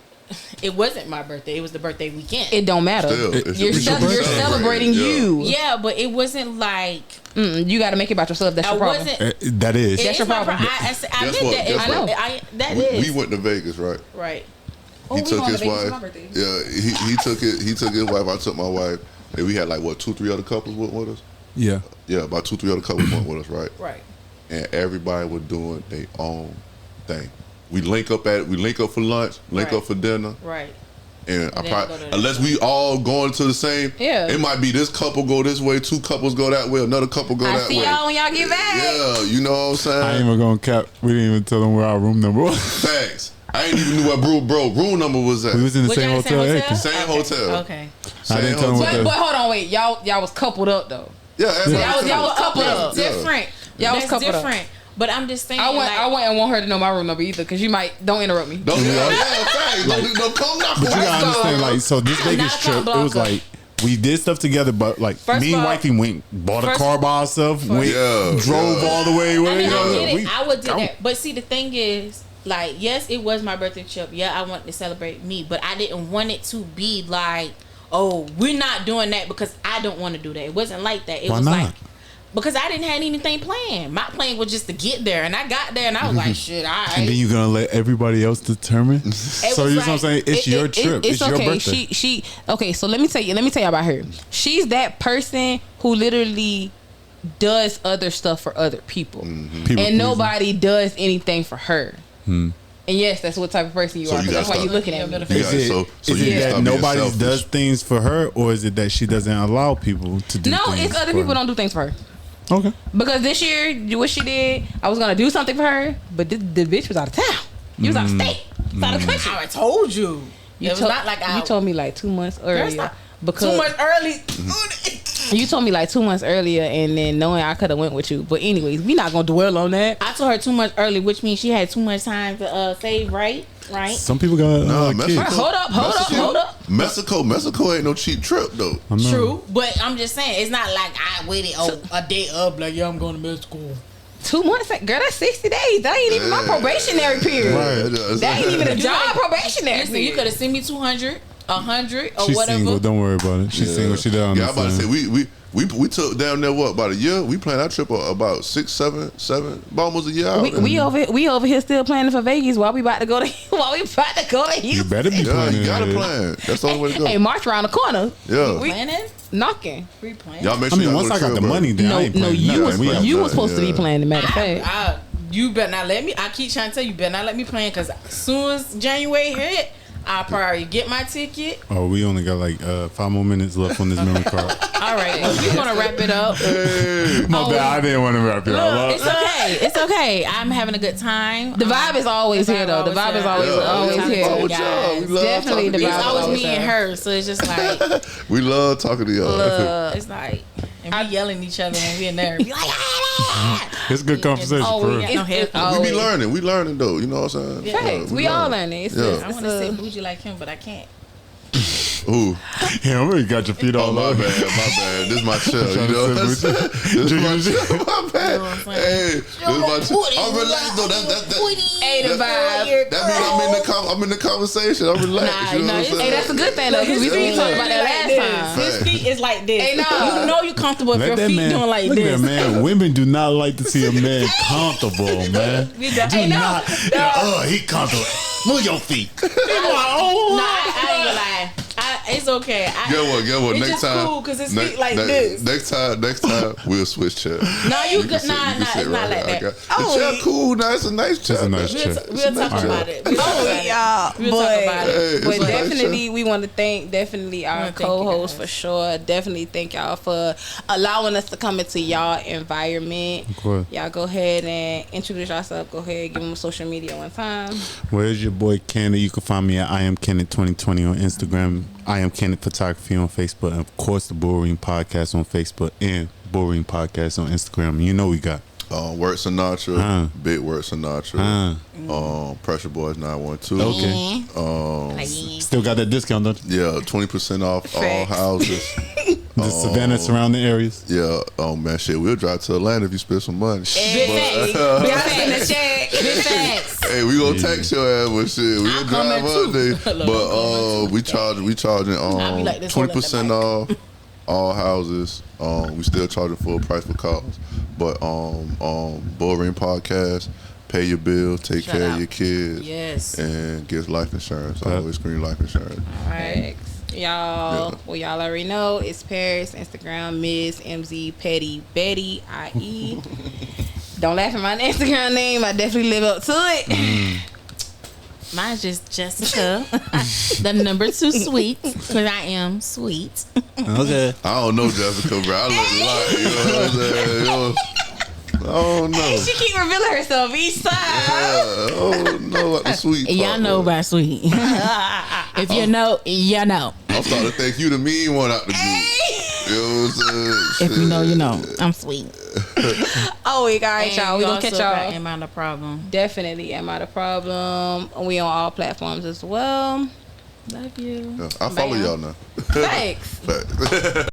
it wasn't my birthday. It was the birthday weekend. It don't matter. Still, it's You're, your birthday. you're celebrating Yeah. you. Yeah, but it wasn't like You got to make it about yourself. That's I your problem. wasn't. That is. It That's is your my problem. I Guess admit what? that. Guess what? That We is went to Vegas, right? right. Oh, He we took going his to Vegas for my wife. birthday. Yeah, he took it. He took his wife. I took my wife, and we had like what 2-3 other couples with us. Yeah. Yeah, about 2-3 other couples went with us, right? Right. And everybody was doing their own thing. We link up for lunch, link Right. up for dinner, Right. and I then probably, go to the unless we all going to the same, Yeah. it might be this couple go this way, 2 couples go that way, another couple go I that see way. y'all when y'all get back. Yeah, you know what I'm saying? I ain't even gonna cap. We didn't even tell them where our room number was. Facts. I ain't even knew what room number was at. We was in the Was same y'all hotel. in the everything. Same Okay. hotel. Okay. I didn't tell them what But, the. but hold on, wait. Y'all was coupled up though. Yeah, that's what I'm Y'all was saying. coupled up. That's different. Y'all was That's coupled up. different. But I'm just saying. I like, wouldn't want her to know my room number either, because you might. Don't interrupt me. Don't, facts. Don't come knock But you on gotta my door. understand, like, so this I'm Vegas not a trip, car it was blocker. like we did stuff together, but like First me of and all- wifey went bought a first- car by ourselves, went Yeah, drove yeah. all the way. I mean, Yeah, I get it. we- I would do that. But see, the thing is, like, yes, it was my birthday trip. Yeah, I wanted to celebrate me, but I didn't want it to be like, oh, we're not doing that because I don't want to do that. It wasn't like that. It Why was not? like, because I didn't have anything planned. My plan was just to get there, and I got there, and I was like, shit, all right. And then you're gonna let everybody else determine. So was you know what I'm like- saying? It's your trip. It's your okay. birthday. She okay. So let me tell you about her. She's that person who literally does other stuff for other people, People and nobody does anything for her. Hmm. And yes, that's what type of person you So are. you So that's why gotta you're stop. looking at me. You Is gotta- it, so is you it need to that stop being nobody selfish. does things for her, or is it that she doesn't allow people to do No, things it's other for people her? don't do things for her. Okay. Because this year, what she did, I was gonna do something for her, but the bitch was out of town. You was out of state, was out of the country. I told you. You It was told- not like I you told me like 2 months earlier. not Because too much early. you told me like 2 months earlier, and then knowing I could have went with you. But anyways, we not gonna dwell on that. I told her too much early, which means she had too much time to save. Right. Some people got No, kids. Mexico, Hold up. Mexico ain't no cheap trip though. I know. True, but I'm just saying it's not like I waited a day up. Like, yeah, I'm going to Mexico. 2 months, girl, that's 60 days. That ain't even my probationary period. Right. That ain't even a job probationary Listen, you period. could have sent me 200, 100, or She's whatever. single. Don't worry about it. She's single. She down. Yeah, I'm about to say we took down there what about a year? We planned our trip about 6, 7, almost a year out. We over here still planning for Vegas while we about to go to You Houston. better be yeah, planning. you gotta it. plan. That's the only way to go. Hey, March around the corner. Yeah. We Planning? knocking. We planning? Y'all make I sure mean, y'all once go I to got the Trillburg. money, then I ain't planning you nothing. We you outside. was supposed to be planning. Matter of fact, You better not let me. I keep trying to tell you, better not let me plan because as soon as January hit, I'll probably get my ticket. Oh, we only got like 5 more minutes left on this memory card. All right, well, we're gonna wrap it up. My bad. I didn't want to wrap it Look, up. it's okay. It's okay. I'm having a good time. the vibe is always here though. The vibe is always Yeah, here. we fuck with y'all. We love Definitely talking the to vibe It's y'all. always me and her, so it's just like We love talking to y'all. it's like and we yelling at each other when we in there. Be like, It's good conversation. Oh, for we real. got no headphones. We be learning. We learning though. You know what I'm saying? Facts. We all learning. It's Yeah. I want to say bougie like him, but I can't. Ooh. Yeah, I really got your feet Oh, all my over. bad. My bad. This is my chill. You Trying to know what I'm say, saying? This is my chill. My bad. You know what I'm saying? Hey, this is my chill. I'm relaxed though. Hey, the vibe. That means I'm in the conversation. I'm relaxed. You know what I'm saying? Hey, that's a good thing though, because we talked about that last time. His feet is like this. Hey, no. You know you comfortable if Let your that feet man, doing like look this. at that man. Women do not like to see a man comfortable, man. We Do definitely not. Yeah, he comfortable. Move your feet. No, I ain't gonna lie. It's It's okay. Get what? It's Next just time, cool 'cause it's like this. Next time, we'll switch chairs. No, you good. sit- Nah, sit it's not right like here. that. The chair cool. Nah, it's a nice chair. It's a nice chair. We'll talk about it. We'll talk about it. Yeah, We'll talk about it. Hey, but it's a nice definitely, chair. we want to thank our thank you co-hosts guys. for sure. Definitely thank y'all for allowing us to come into y'all environment. Of course. Y'all go ahead and introduce yourself. Go ahead, give them social media one time. Where's your boy Kenneth? You can find me at I am Kenneth 2020 on Instagram. I am Kenneth Photography on Facebook, and of course the Bullring Podcast on Facebook and Bullring Podcast on Instagram. You know we got Word Sinatra, Big Word Sinatra, Pressure Boys 912. okay. Still got that discount, don't you? Yeah, 20% off all Facts. houses. The Savannah surrounding areas. Yeah, man, shit, we'll drive to Atlanta if you spend some money. Big facts. in the check. Big facts. Hey, we gonna tax your ass, but shit, we'll I'm drive coming up too. there. Look, But I'm we charging I'll be like this holding 20% the off all houses. We still charging full price for cars. But Bullring Podcast, pay your bills, take Shout care out. of your kids, Yes. and get life insurance. Always screen life insurance. All right. Y'all, Yeah. well, y'all already know it's Paris, Instagram, Ms. MZ Petty Betty IE. Don't laugh at my Instagram name. I definitely live up to it. Mine's just Jessica, the number 2 sweet, because I am sweet. Okay. I don't know Jessica, bro. I look a lot. You know what I'm saying? You know, I don't know. She keep revealing herself each time. I don't know about the sweet part. Y'all know bro. about sweet. If you know, you know. I'm starting to think you the mean one out the group. You know what I'm saying? If you know, you know. I'm sweet. Oh, we got y'all. We gonna catch y'all. Am I the problem? Definitely, am I the problem? We on all platforms as well. Love you. Yeah, I follow Bam. y'all now. Thanks. Facts.